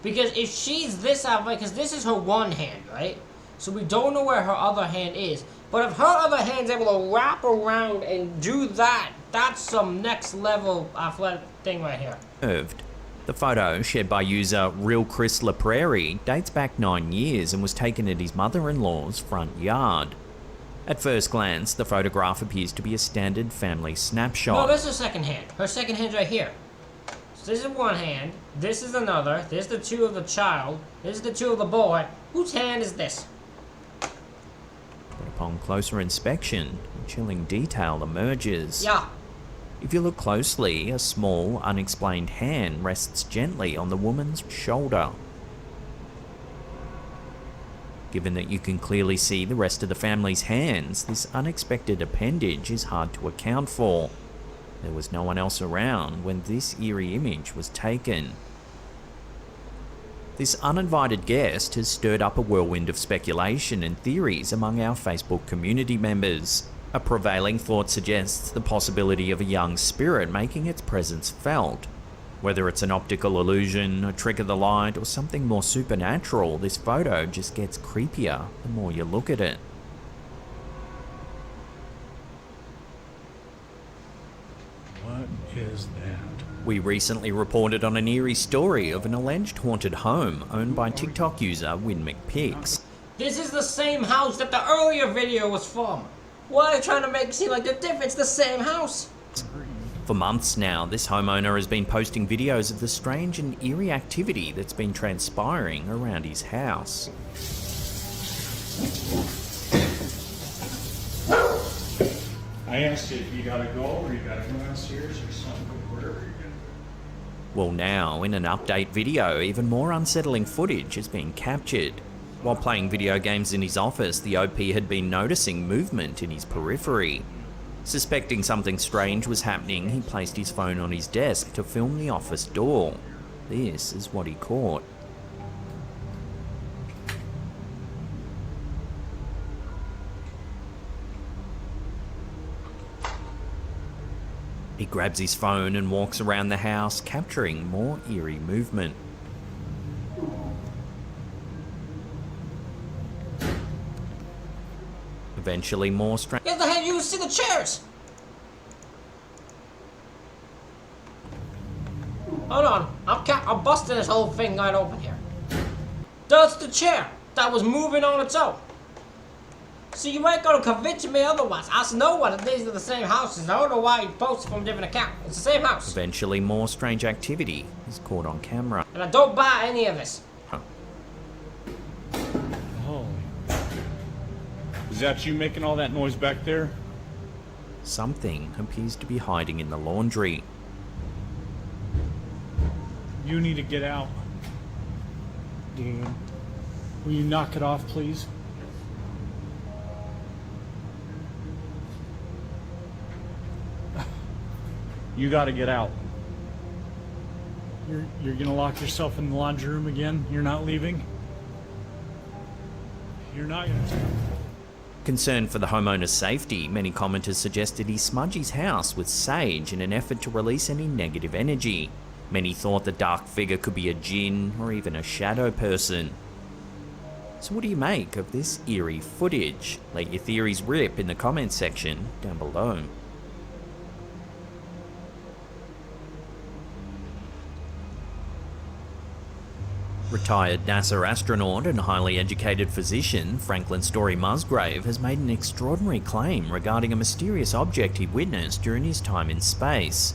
Because if she's this athletic, because this is her one hand, right? So we don't know where her other hand is. But if her other hand's able to wrap around and do that, that's some next level athletic thing right here. The photo, shared by user Real Chris LaPrairie, dates back 9 years and was taken at his mother-in-law's front yard. At first glance, the photograph appears to be a standard family snapshot. No, this is her second hand. Her second hand's right here. So this is one hand, this is another, this is the two of the child, this is the two of the boy. Whose hand is this? But upon closer inspection, a chilling detail emerges. Yeah. If you look closely, a small, unexplained hand rests gently on the woman's shoulder. Given that you can clearly see the rest of the family's hands, this unexpected appendage is hard to account for. There was no one else around when this eerie image was taken. This uninvited guest has stirred up a whirlwind of speculation and theories among our Facebook community members. A prevailing thought suggests the possibility of a young spirit making its presence felt. Whether it's an optical illusion, a trick of the light, or something more supernatural, this photo just gets creepier the more you look at it. What is that? We recently reported on an eerie story of an alleged haunted home owned by TikTok user Win McPix. This is the same house that the earlier video was from. Why are they trying to make it seem like they're different? It's the same house. For months now, this homeowner has been posting videos of the strange and eerie activity that's been transpiring around his house. I asked you if you gotta go or you gotta go downstairs or something, wherever you're going. Well, now, in an update video, even more unsettling footage has been captured. While playing video games in his office, the OP had been noticing movement in his periphery. Suspecting something strange was happening, he placed his phone on his desk to film the office door. This is what he caught. He grabs his phone and walks around the house, capturing more eerie movement. Eventually, more strange. Here's the hand. You can see the chairs. Hold on. I'm busting this whole thing right open here. That's the chair that was moving on its own. So you ain't gonna convince me otherwise. I know what these are the same houses. I don't know why you posted from a different account. It's the same house. Eventually, more strange activity is caught on camera. And I don't buy any of this. Holy. Is that you making all that noise back there? Something appears to be hiding in the laundry. You need to get out. Dan, will you knock it off, please? You gotta get out. You're gonna lock yourself in the laundry room again? You're not leaving? You're not gonna... Concerned for the homeowner's safety, many commenters suggested he smudge his house with sage in an effort to release any negative energy. Many thought the dark figure could be a djinn or even a shadow person. So what do you make of this eerie footage? Let your theories rip in the comments section down below. Retired NASA astronaut and highly educated physician Franklin Story Musgrave has made an extraordinary claim regarding a mysterious object he witnessed during his time in space.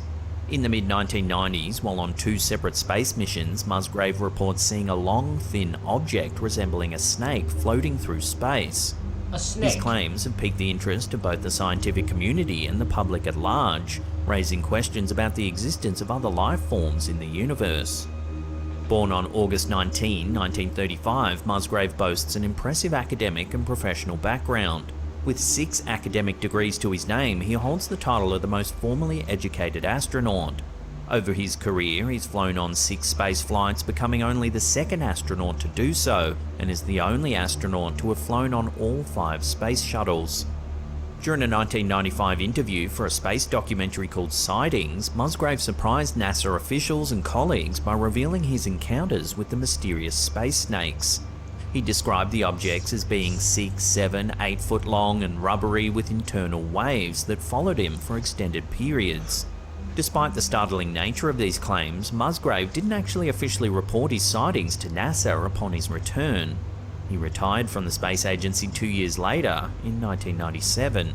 In the mid-1990s, while on 2 separate space missions, Musgrave reports seeing a long, thin object resembling a snake floating through space. A snake? His claims have piqued the interest of both the scientific community and the public at large, raising questions about the existence of other life forms in the universe. Born on August 19, 1935, Musgrave boasts an impressive academic and professional background. With 6 academic degrees to his name, he holds the title of the most formally educated astronaut. Over his career, he's flown on 6 space flights, becoming only the 2nd astronaut to do so, and is the only astronaut to have flown on all 5 space shuttles. During a 1995 interview for a space documentary called Sightings, Musgrave surprised NASA officials and colleagues by revealing his encounters with the mysterious space snakes. He described the objects as being 6, 7, 8 foot long and rubbery with internal waves that followed him for extended periods. Despite the startling nature of these claims, Musgrave didn't actually officially report his sightings to NASA upon his return. He retired from the space agency 2 years later, in 1997.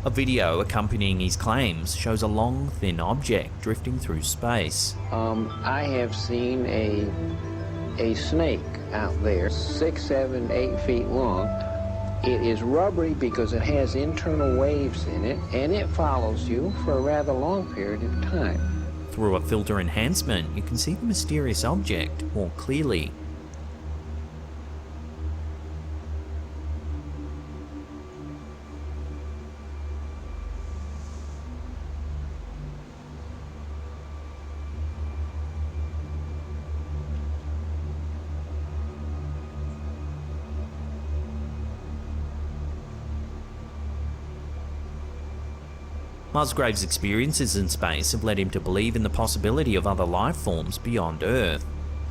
A video accompanying his claims shows a long, thin object drifting through space. I have seen a snake out there, 6, 7, 8 feet long. It is rubbery because it has internal waves in it, and it follows you for a rather long period of time. Through a filter enhancement, you can see the mysterious object more clearly. Musgrave's experiences in space have led him to believe in the possibility of other life forms beyond Earth.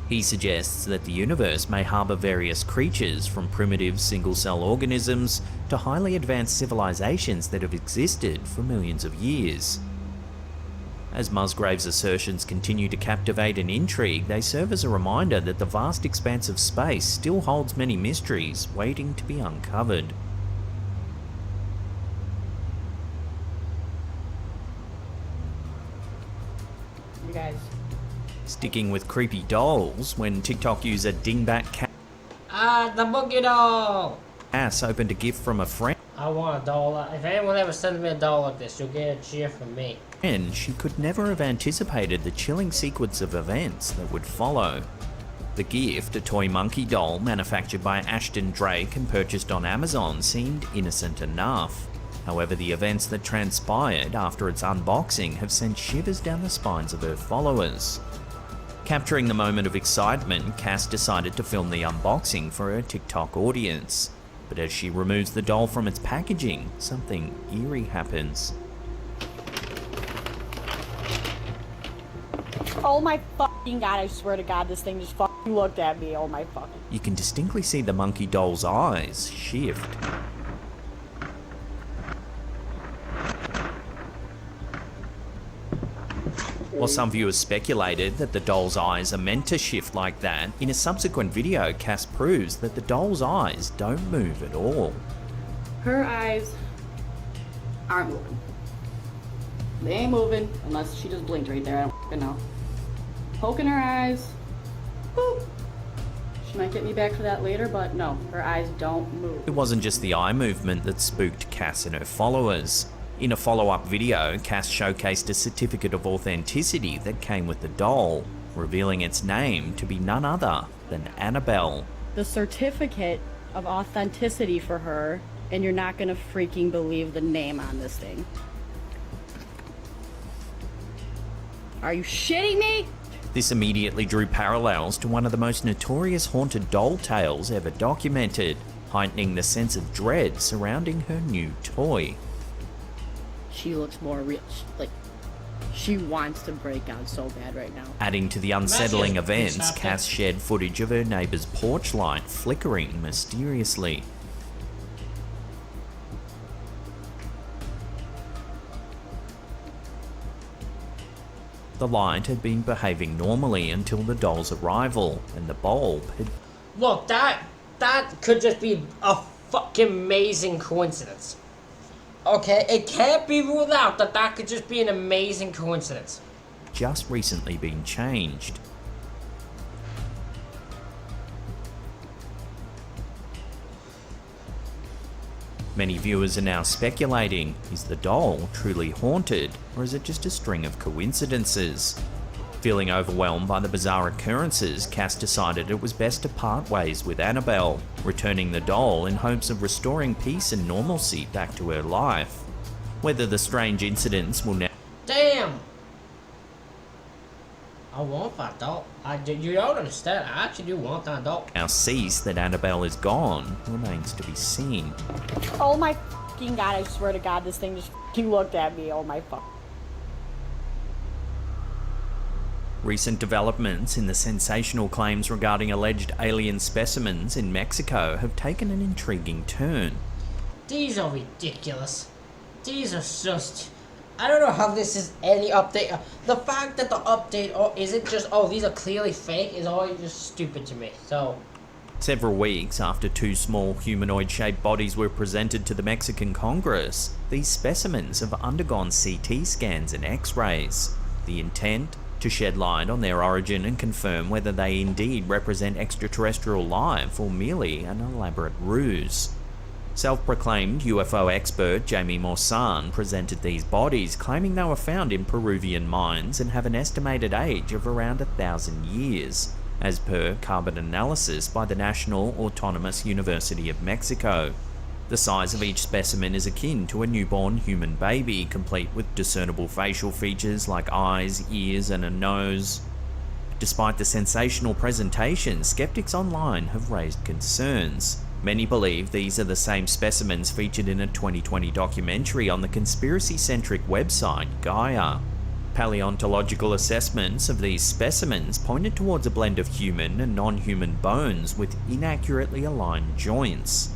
He suggests that the universe may harbour various creatures, from primitive single-cell organisms to highly advanced civilizations that have existed for millions of years. As Musgrave's assertions continue to captivate and intrigue, they serve as a reminder that the vast expanse of space still holds many mysteries waiting to be uncovered. Guys. Sticking with creepy dolls, when TikTok user Dingbat The monkey doll! Cass opened a gift from a friend. I want a doll. If anyone ever sends me a doll like this, you'll get a cheer from me. And she could never have anticipated the chilling sequence of events that would follow. The gift, a toy monkey doll manufactured by Ashton Drake and purchased on Amazon, seemed innocent enough. However, the events that transpired after its unboxing have sent shivers down the spines of her followers. Capturing the moment of excitement, Cass decided to film the unboxing for her TikTok audience. But as she removes the doll from its packaging, something eerie happens. Oh my fucking god, I swear to god, this thing just fucking looked at me. Oh my fucking... You can distinctly see the monkey doll's eyes shift. While some viewers speculated that the doll's eyes are meant to shift like that, in a subsequent video, Cass proves that the doll's eyes don't move at all. Her eyes aren't moving. They ain't moving unless she just blinked right there. I don't fucking know. Poking her eyes. Boop. She might get me back for that later, but no, her eyes don't move. It wasn't just the eye movement that spooked Cass and her followers. In a follow-up video, Cass showcased a certificate of authenticity that came with the doll, revealing its name to be none other than Annabelle. The certificate of authenticity for her, and you're not gonna freaking believe the name on this thing. Are you shitting me? This immediately drew parallels to one of the most notorious haunted doll tales ever documented, heightening the sense of dread surrounding her new toy. She looks more real. Like, she wants to break out so bad right now. Adding to the unsettling events, Cass shared footage of her neighbour's porch light flickering mysteriously. The light had been behaving normally until the doll's arrival, and the bulb had... Look, that could just be a fucking amazing coincidence. Okay, it can't be ruled out that could just be an amazing coincidence. just recently been changed. Many viewers are now speculating, is the doll truly haunted, or is it just a string of coincidences? Feeling overwhelmed by the bizarre occurrences, Cass decided it was best to part ways with Annabelle, returning the doll in hopes of restoring peace and normalcy back to her life. Whether the strange incidents will now... Damn! I want that doll. You don't understand. I actually do want that doll. now cease that Annabelle is gone remains to be seen. Oh my fucking god, I swear to god, this thing just fucking looked at me. Oh my fuck. Recent developments in the sensational claims regarding alleged alien specimens in Mexico have taken an intriguing turn. These are ridiculous. These are just... I don't know how this is any update. The fact that the update isn't just, oh, these are clearly fake is always just stupid to me. So... Several weeks after two small humanoid-shaped bodies were presented to the Mexican Congress, these specimens have undergone CT scans and X-rays. The intent? To shed light on their origin and confirm whether they indeed represent extraterrestrial life or merely an elaborate ruse. Self-proclaimed UFO expert Jamie Morsan presented these bodies, claiming they were found in Peruvian mines and have an estimated age of around 1,000 years, as per carbon analysis by the National Autonomous University of Mexico. The size of each specimen is akin to a newborn human baby, complete with discernible facial features like eyes, ears, and a nose. Despite the sensational presentation, skeptics online have raised concerns. Many believe these are the same specimens featured in a 2020 documentary on the conspiracy-centric website Gaia. Paleontological assessments of these specimens pointed towards a blend of human and non-human bones with inaccurately aligned joints.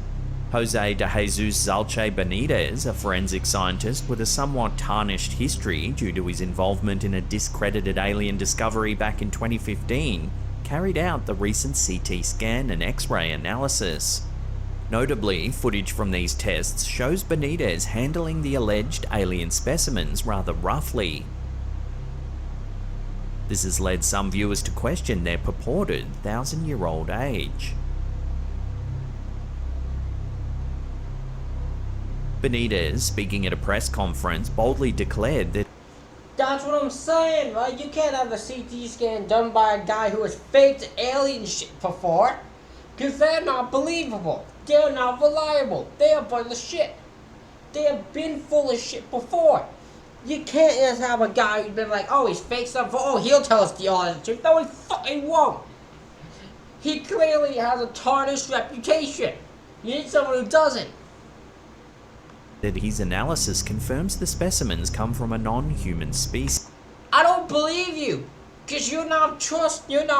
Jose de Jesus Zalche Benitez, a forensic scientist with a somewhat tarnished history due to his involvement in a discredited alien discovery back in 2015, carried out the recent CT scan and X-ray analysis. Notably, footage from these tests shows Benitez handling the alleged alien specimens rather roughly. This has led some viewers to question their purported 1,000-year-old age. Benitez, speaking at a press conference, boldly declared that that's what I'm saying, right? You can't have a CT scan done by a guy who has faked alien shit before, because they're not believable. They're not reliable. They're full of shit. They have been full of shit before. You can't just have a guy who's been like, oh, he's faked stuff. Oh, he'll tell us the honest truth. No, he fucking won't. He clearly has a tarnished reputation. You need someone who doesn't. that his analysis confirms the specimens come from a non-human species. I don't believe you, because you're not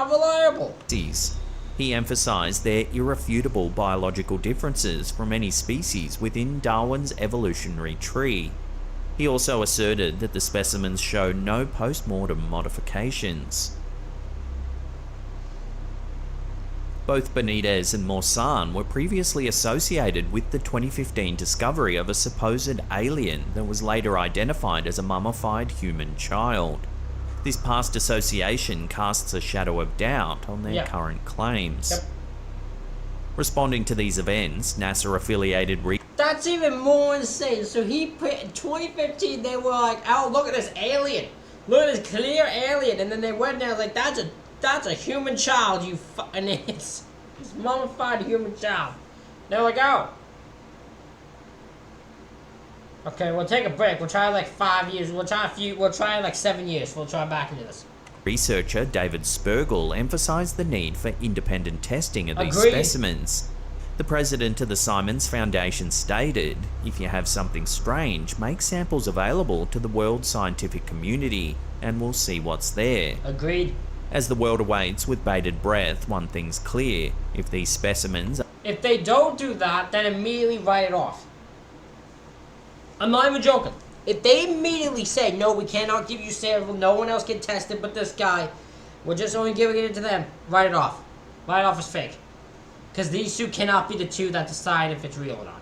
reliable. He emphasized their irrefutable biological differences from any species within Darwin's evolutionary tree. He also asserted that the specimens show no post-mortem modifications. Both Benitez and Morsan were previously associated with the 2015 discovery of a supposed alien that was later identified as a mummified human child. This past association casts a shadow of doubt on their current claims. Responding to these events, NASA-affiliated That's even more insane. So he put in 2015, they were like, oh, look at this alien. Look at this clear alien. And then they went there like, that's a human child, you fucking idiots. It's a mummified human child. They're like, oh. Okay, we'll take a break. We'll try like 5 years. We'll try like 7 years. We'll try back into this. Researcher David Spergel emphasized the need for independent testing of these Agreed. specimens. The president of the Simons Foundation stated, if you have something strange, make samples available to the world scientific community and we'll see what's there. Agreed. As the world awaits with bated breath, one thing's clear. If these specimens... If they don't do that, then immediately write it off. I'm not even joking. If they immediately say, no, we cannot give you sample, no one else can test it but this guy, we're just only giving it to them, write it off. Write it off as fake. Because these two cannot be the two that decide if it's real or not.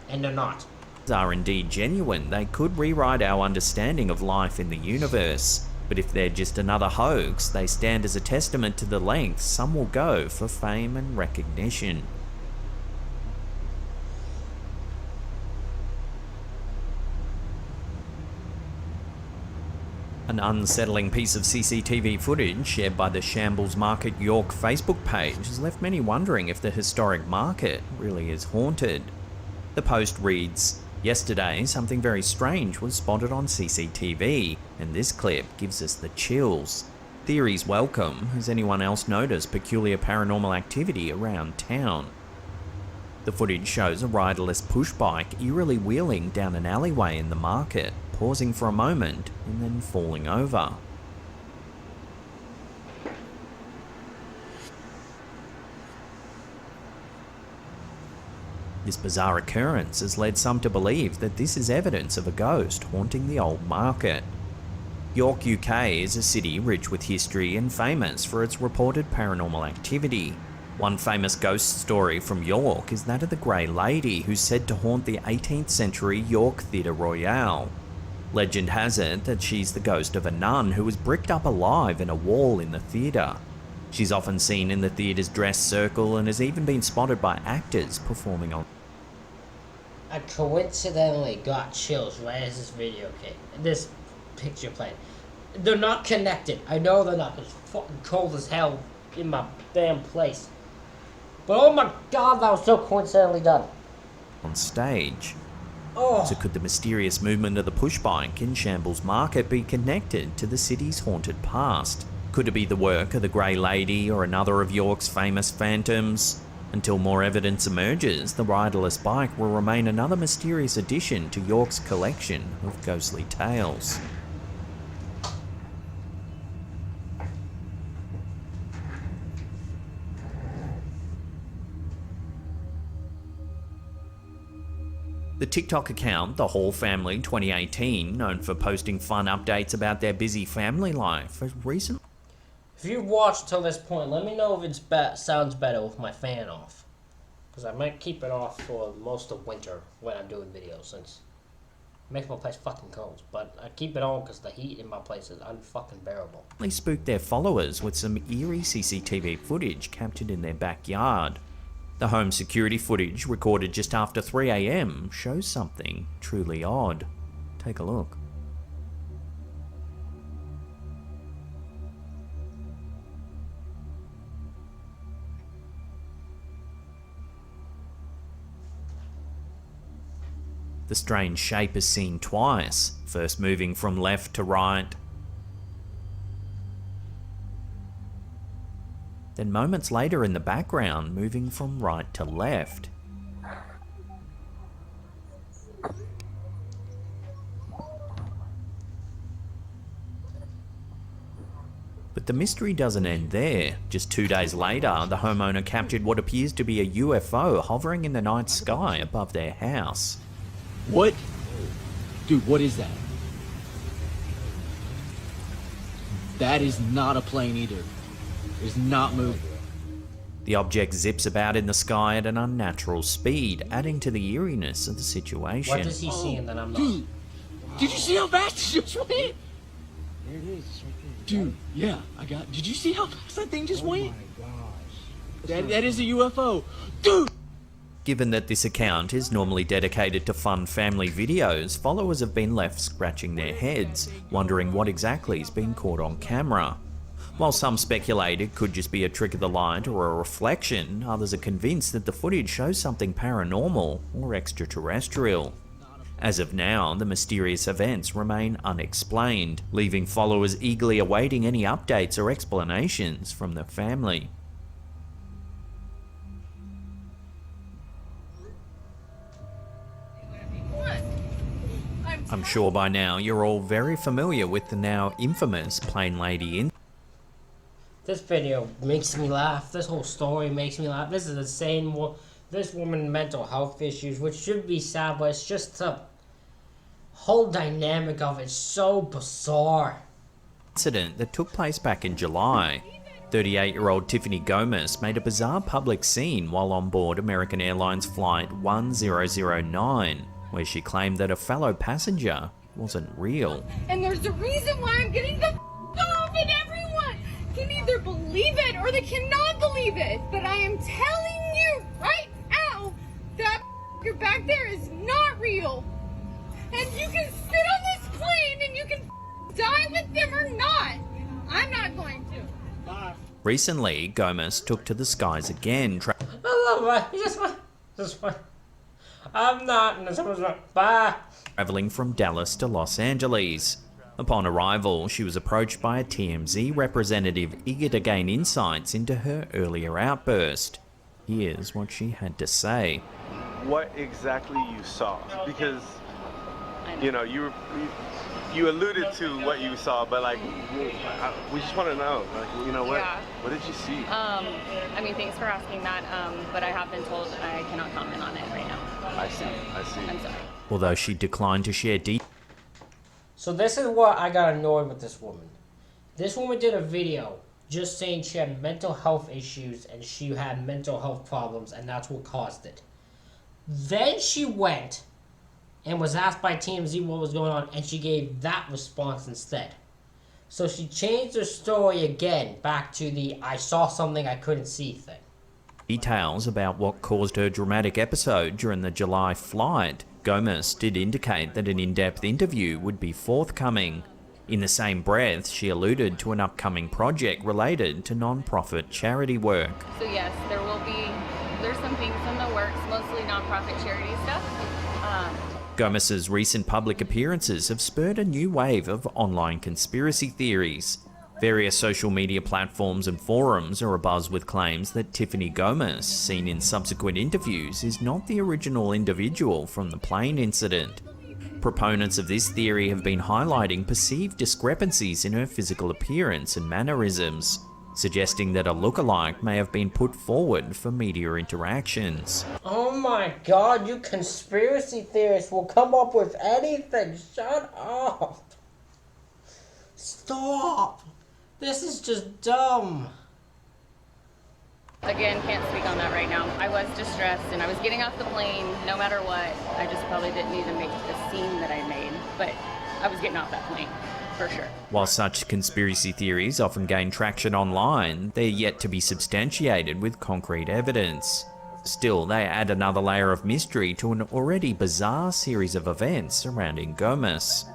And they're not. Are indeed genuine, they could rewrite our understanding of life in the universe. But if they're just another hoax, they stand as a testament to the lengths some will go for fame and recognition. An unsettling piece of CCTV footage shared by the Shambles Market York Facebook page has left many wondering if the historic market really is haunted. The post reads, "Yesterday, something very strange was spotted on CCTV, and this clip gives us the chills. Theories welcome. Has anyone else noticed peculiar paranormal activity around town?" The footage shows a riderless push bike eerily wheeling down an alleyway in the market, pausing for a moment and then falling over. This bizarre occurrence has led some to believe that this is evidence of a ghost haunting the old market. York, UK is a city rich with history and famous for its reported paranormal activity. One famous ghost story from York is that of the Grey Lady, who's said to haunt the 18th century York Theatre Royale. Legend has it that she's the ghost of a nun who was bricked up alive in a wall in the theatre. She's often seen in the theatre's dress circle and has even been spotted by actors performing on. I coincidentally got chills right as this video came. This picture played. They're not connected. I know they're not. It's fucking cold as hell in my damn place. But oh my god, that was so coincidentally done. On stage. Oh. So could the mysterious movement of the push bike in Shambles Market be connected to the city's haunted past? Could it be the work of the Grey Lady or another of York's famous phantoms? Until more evidence emerges, the riderless bike will remain another mysterious addition to York's collection of ghostly tales. The TikTok account, The Hall Family 2018, known for posting fun updates about their busy family life, has recently... If you've watched till this point, let me know if it sounds better with my fan off. Because I might keep it off for most of winter when I'm doing videos, since it makes my place fucking cold. But I keep it on because the heat in my place is unfucking bearable. ...spooked their followers with some eerie CCTV footage captured in their backyard. The home security footage, recorded just after 3 AM, shows something truly odd. Take a look. The strange shape is seen twice, first moving from left to right, then moments later in the background, moving from right to left. But the mystery doesn't end there. Just 2 days later, the homeowner captured what appears to be a UFO hovering in the night sky above their house. What? Dude, what is that? That is not a plane either. It's not moving. The object zips about in the sky at an unnatural speed, adding to the eeriness of the situation. What does he see and then I'm not? Dude, did you see how fast it just went? There it is, it's right there. Dude, yeah, did you see how fast that thing just went? Oh my gosh. That is a UFO. Dude! Given that this account is normally dedicated to fun family videos, followers have been left scratching their heads, wondering what exactly is being caught on camera. While some speculate it could just be a trick of the light or a reflection, others are convinced that the footage shows something paranormal or extraterrestrial. As of now, the mysterious events remain unexplained, leaving followers eagerly awaiting any updates or explanations from the family. I'm sure by now you're all very familiar with the now infamous Plane Lady in. This video makes me laugh. This whole story makes me laugh. This is insane. This woman mental health issues, which should be sad, but it's just the whole dynamic of it so bizarre. Incident that took place back in July. 38-year-old Tiffany Gomez made a bizarre public scene while on board American Airlines Flight 1009, where she claimed that a fellow passenger wasn't real. And there's a reason why I'm getting the off, and everyone can either believe it or they cannot believe it. But I am telling you right now, that you're back there is not real. And you can sit on this plane and you can die with them Recently, Gomez took to the skies again, I love it. Just fine. I'm not. Bye. traveling from Dallas to Los Angeles. Upon arrival, she was approached by a TMZ representative eager to gain insights into her earlier outburst. Here's what she had to say. What exactly you saw? Because, you know, you alluded to what you saw, but like, we just want to know, like, you know, what did you see? I mean, thanks for asking that, but I have been told I cannot comment on it right now. I see. I'm sorry. Although she declined to share details. So this is what I got annoyed with this woman. This woman did a video just saying she had mental health issues and she had mental health problems and that's what caused it. Then she went and was asked by TMZ what was going on and she gave that response instead. So she changed her story again back to the I saw something I couldn't see thing. Details about what caused her dramatic episode during the July flight. Gomez did indicate that an in-depth interview would be forthcoming. In the same breath, she alluded to an upcoming project related to non-profit charity work. So yes, there's some things in the works, mostly non-profit charity stuff. Gomez's recent public appearances have spurred a new wave of online conspiracy theories. Various social media platforms and forums are abuzz with claims that Tiffany Gomez, seen in subsequent interviews, is not the original individual from the plane incident. Proponents of this theory have been highlighting perceived discrepancies in her physical appearance and mannerisms, suggesting that a lookalike may have been put forward for media interactions. Oh my god, you conspiracy theorists will come up with anything. Shut up. Stop. This is just dumb. Again, can't speak on that right now. I was distressed and I was getting off the plane no matter what. I just probably didn't even make the scene that I made, but I was getting off that plane, for sure. While such conspiracy theories often gain traction online, they're yet to be substantiated with concrete evidence. Still, they add another layer of mystery to an already bizarre series of events surrounding Gomez.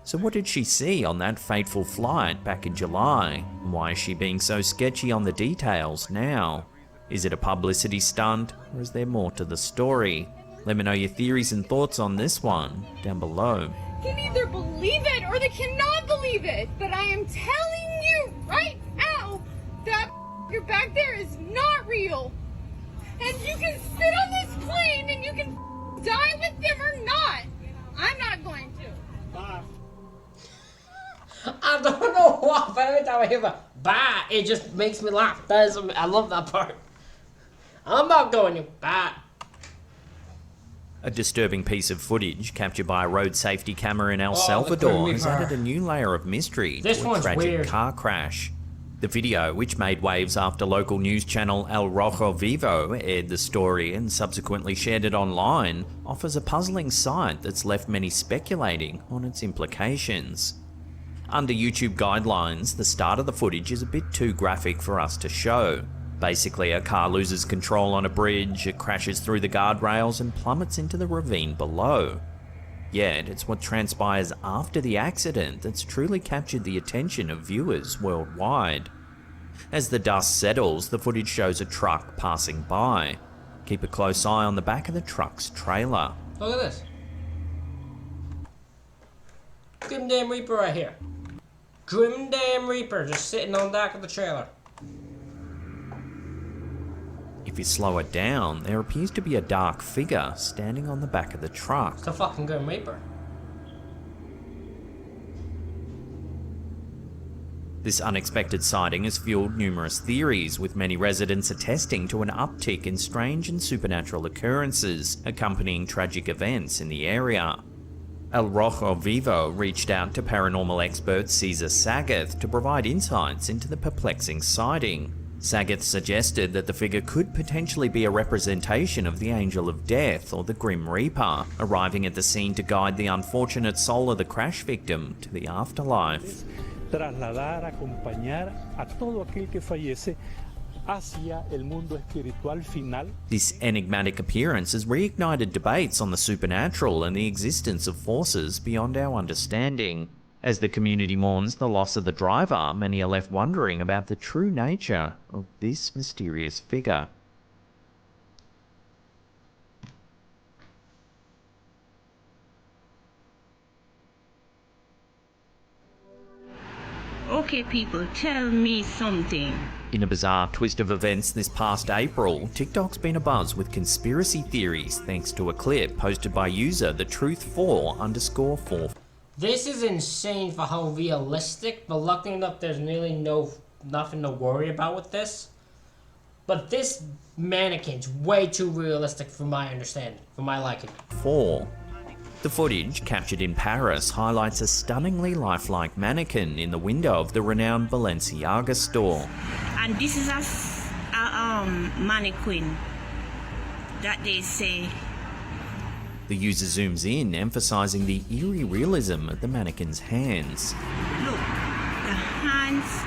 So what did she see on that fateful flight back in July? Why is she being so sketchy on the details now? Is it a publicity stunt, or is there more to the story? Let me know your theories and thoughts on this one down below. Can either believe it or they cannot believe it, but I am telling you right now that you're back there is not real. And you can sit on this plane and you can die with them or not. I'm not going to. Bye. I don't know why, but every time I hear the bye, it just makes me laugh. I love that part. I'm not going to bye. A disturbing piece of footage captured by a road safety camera in El Salvador has added a new layer of mystery to a tragic car crash. The video, which made waves after local news channel El Rojo Vivo aired the story and subsequently shared it online, offers a puzzling sight that's left many speculating on its implications. Under YouTube guidelines, the start of the footage is a bit too graphic for us to show. Basically, a car loses control on a bridge, it crashes through the guardrails and plummets into the ravine below. Yet, it's what transpires after the accident that's truly captured the attention of viewers worldwide. As the dust settles, the footage shows a truck passing by. Keep a close eye on the back of the truck's trailer. Look at this. Grim Damn Reaper right here. Grim Damn Reaper just sitting on the back of the trailer. If you slow it down, there appears to be a dark figure standing on the back of the truck. It's the fucking Grim Reaper. This unexpected sighting has fueled numerous theories, with many residents attesting to an uptick in strange and supernatural occurrences accompanying tragic events in the area. El Rojo Vivo reached out to paranormal expert Cesar Sagath to provide insights into the perplexing sighting. Sagath suggested that the figure could potentially be a representation of the Angel of Death or the Grim Reaper, arriving at the scene to guide the unfortunate soul of the crash victim to the afterlife. Trasladar, acompañar a todo aquel que fallece hacia el mundo espiritual final. This enigmatic appearance has reignited debates on the supernatural and the existence of forces beyond our understanding. As the community mourns the loss of the driver, many are left wondering about the true nature of this mysterious figure. Okay, people, tell me something. In a bizarre twist of events this past April, TikTok's been abuzz with conspiracy theories thanks to a clip posted by user TheTruth4_4. This is insane for how realistic, but luckily enough there's really nothing to worry about with this. But this mannequin's way too realistic for my understanding, for my liking. 4. The footage, captured in Paris, highlights a stunningly lifelike mannequin in the window of the renowned Balenciaga store. And this is a mannequin that they say. The user zooms in, emphasizing the eerie realism of the mannequin's hands. Look, the hands.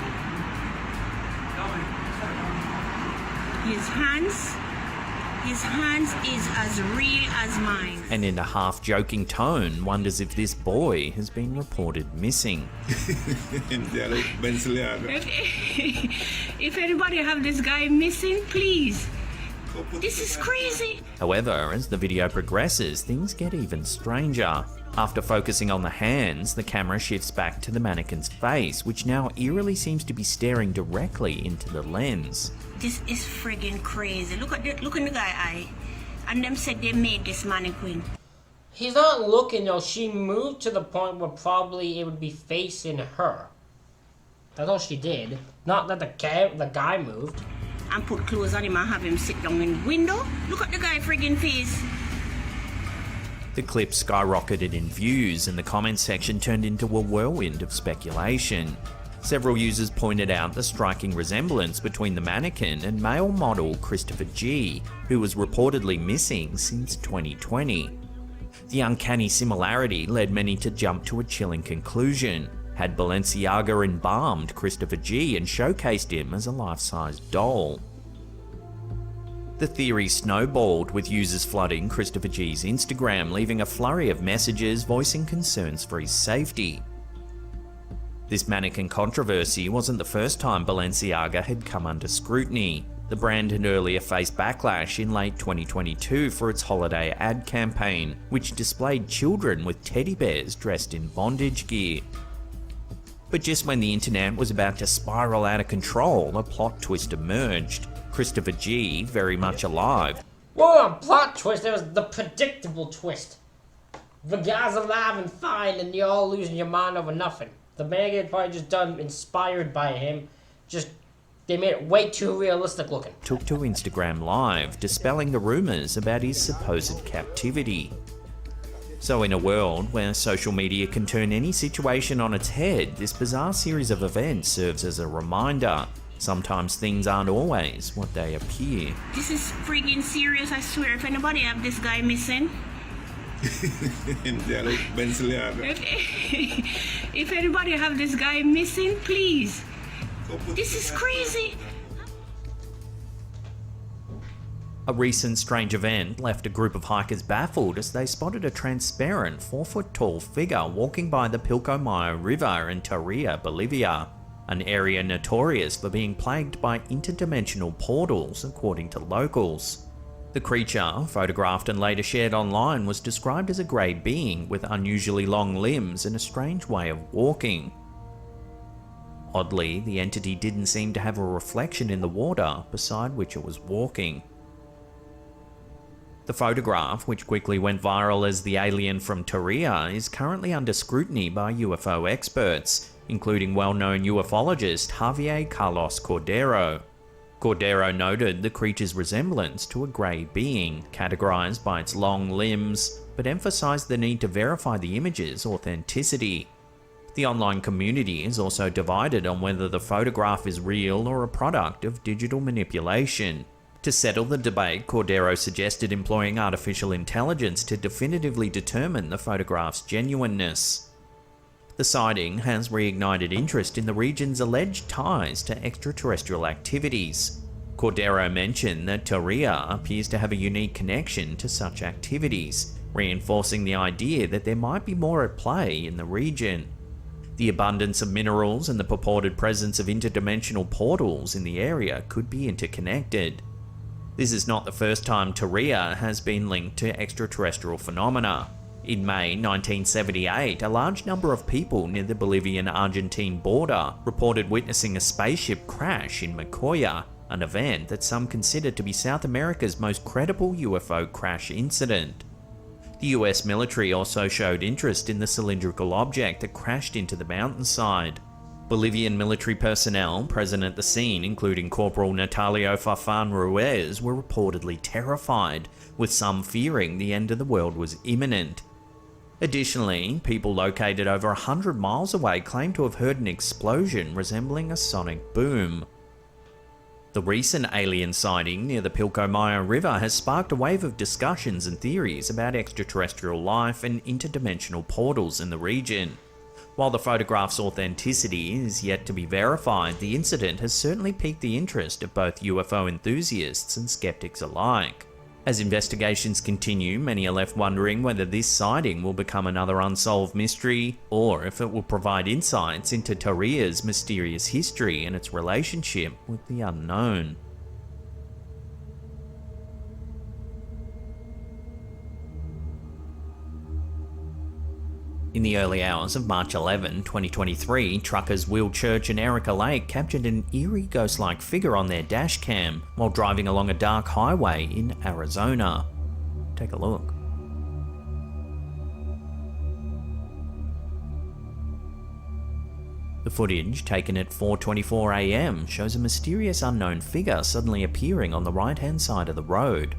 His hands is as real as mine. And in a half-joking tone, wonders if this boy has been reported missing. If anybody have this guy missing, please. This is crazy. However, as the video progresses, things get even stranger. After focusing on the hands, the camera shifts back to the mannequin's face, which now eerily seems to be staring directly into the lens. This is friggin' crazy. Look at the guy eye. And them said they made this mannequin. He's not looking though. She moved to the point where probably it would be facing her. That's all she did. Not that the guy moved. And put clothes on him and have him sit down in the window. Look at the guy friggin' face. The clip skyrocketed in views and the comment section turned into a whirlwind of speculation. Several users pointed out the striking resemblance between the mannequin and male model Christopher G, who was reportedly missing since 2020. The uncanny similarity led many to jump to a chilling conclusion. Had Balenciaga embalmed Christopher G and showcased him as a life-size doll? The theory snowballed, with users flooding Christopher G's Instagram, leaving a flurry of messages voicing concerns for his safety. This mannequin controversy wasn't the first time Balenciaga had come under scrutiny. The brand had earlier faced backlash in late 2022 for its holiday ad campaign, which displayed children with teddy bears dressed in bondage gear. But just when the internet was about to spiral out of control, a plot twist emerged. Christopher G, very much alive. Whoa, a plot twist. There was the predictable twist. The guy's alive and fine and you're all losing your mind over nothing. The mannequin probably just done inspired by him. They made it way too realistic looking. Took to Instagram Live, dispelling the rumors about his supposed captivity. So in a world where social media can turn any situation on its head, this bizarre series of events serves as a reminder. Sometimes things aren't always what they appear. This is freaking serious, I swear. If anybody have this guy missing... if anybody have this guy missing, please. This is crazy. A recent strange event left a group of hikers baffled as they spotted a transparent 4-foot-tall figure walking by the Pilcomayo River in Tarija, Bolivia, an area notorious for being plagued by interdimensional portals, according to locals. The creature, photographed and later shared online, was described as a grey being with unusually long limbs and a strange way of walking. Oddly, the entity didn't seem to have a reflection in the water beside which it was walking. The photograph, which quickly went viral as the alien from Tarija, is currently under scrutiny by UFO experts, including well-known ufologist Javier Carlos Cordero. Cordero noted the creature's resemblance to a grey being, categorized by its long limbs, but emphasized the need to verify the image's authenticity. The online community is also divided on whether the photograph is real or a product of digital manipulation. To settle the debate, Cordero suggested employing artificial intelligence to definitively determine the photograph's genuineness. The sighting has reignited interest in the region's alleged ties to extraterrestrial activities. Cordero mentioned that Tarija appears to have a unique connection to such activities, reinforcing the idea that there might be more at play in the region. The abundance of minerals and the purported presence of interdimensional portals in the area could be interconnected. This is not the first time Tarea has been linked to extraterrestrial phenomena. In May 1978, a large number of people near the Bolivian-Argentine border reported witnessing a spaceship crash in Macoya, an event that some consider to be South America's most credible UFO crash incident. The US military also showed interest in the cylindrical object that crashed into the mountainside. Bolivian military personnel present at the scene, including Corporal Natalio Farfan Ruiz, were reportedly terrified, with some fearing the end of the world was imminent. Additionally, people located over 100 miles away claimed to have heard an explosion resembling a sonic boom. The recent alien sighting near the Pilcomayo River has sparked a wave of discussions and theories about extraterrestrial life and interdimensional portals in the region. While the photograph's authenticity is yet to be verified, the incident has certainly piqued the interest of both UFO enthusiasts and skeptics alike. As investigations continue, many are left wondering whether this sighting will become another unsolved mystery, or if it will provide insights into Tarea's mysterious history and its relationship with the unknown. In the early hours of March 11, 2023, truckers Will Church and Erica Lake captured an eerie ghost-like figure on their dash cam while driving along a dark highway in Arizona. Take a look. The footage, taken at 4:24 AM, shows a mysterious unknown figure suddenly appearing on the right-hand side of the road.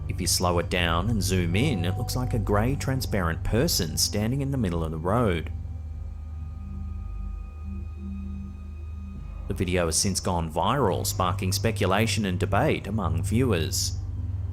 If you slow it down and zoom in, it looks like a grey transparent person standing in the middle of the road. The video has since gone viral, sparking speculation and debate among viewers.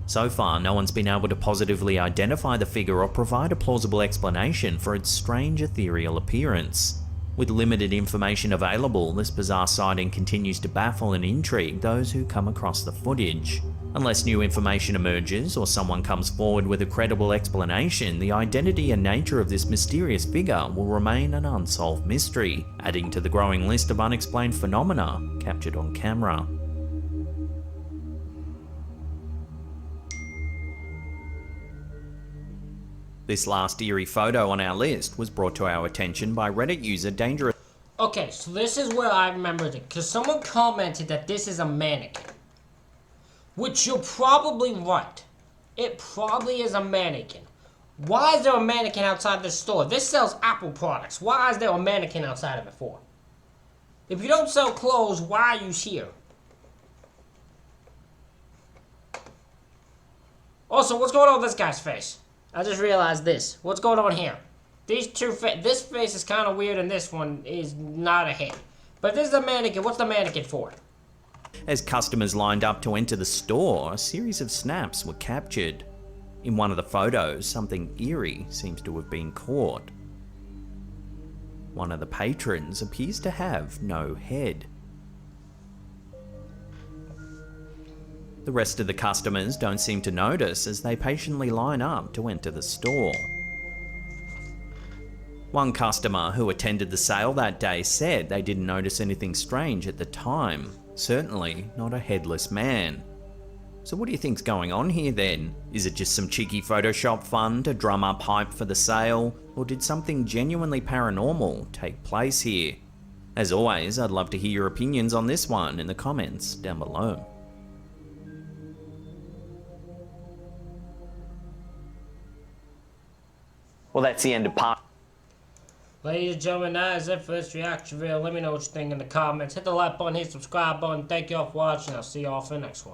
So far, no one's been able to positively identify the figure or provide a plausible explanation for its strange ethereal appearance. With limited information available, this bizarre sighting continues to baffle and intrigue those who come across the footage. Unless new information emerges or someone comes forward with a credible explanation, the identity and nature of this mysterious figure will remain an unsolved mystery, adding to the growing list of unexplained phenomena captured on camera. This last eerie photo on our list was brought to our attention by Reddit user Dangerous. Okay, so this is where I remembered it, because someone commented that this is a mannequin. Which you're probably right. It probably is a mannequin. Why is there a mannequin outside this store? This sells Apple products. Why is there a mannequin outside of it for? If you don't sell clothes, why are you here? Also, what's going on with this guy's face? I just realized this. What's going on here? These two this face is kind of weird and this one is not a head. But if this is a mannequin, what's the mannequin for? As customers lined up to enter the store, a series of snaps were captured. In one of the photos, something eerie seems to have been caught. One of the patrons appears to have no head. The rest of the customers don't seem to notice as they patiently line up to enter the store. One customer who attended the sale that day said they didn't notice anything strange at the time. Certainly not a headless man. So what do you think's going on here then? Is it just some cheeky Photoshop fun to drum up hype for the sale? Or did something genuinely paranormal take place here? As always, I'd love to hear your opinions on this one in the comments down below. Well, that's the end of part. Ladies and gentlemen, that is it for this reaction video. Let me know what you think in the comments. Hit the like button, hit the subscribe button. Thank you all for watching. I'll see you all for the next one.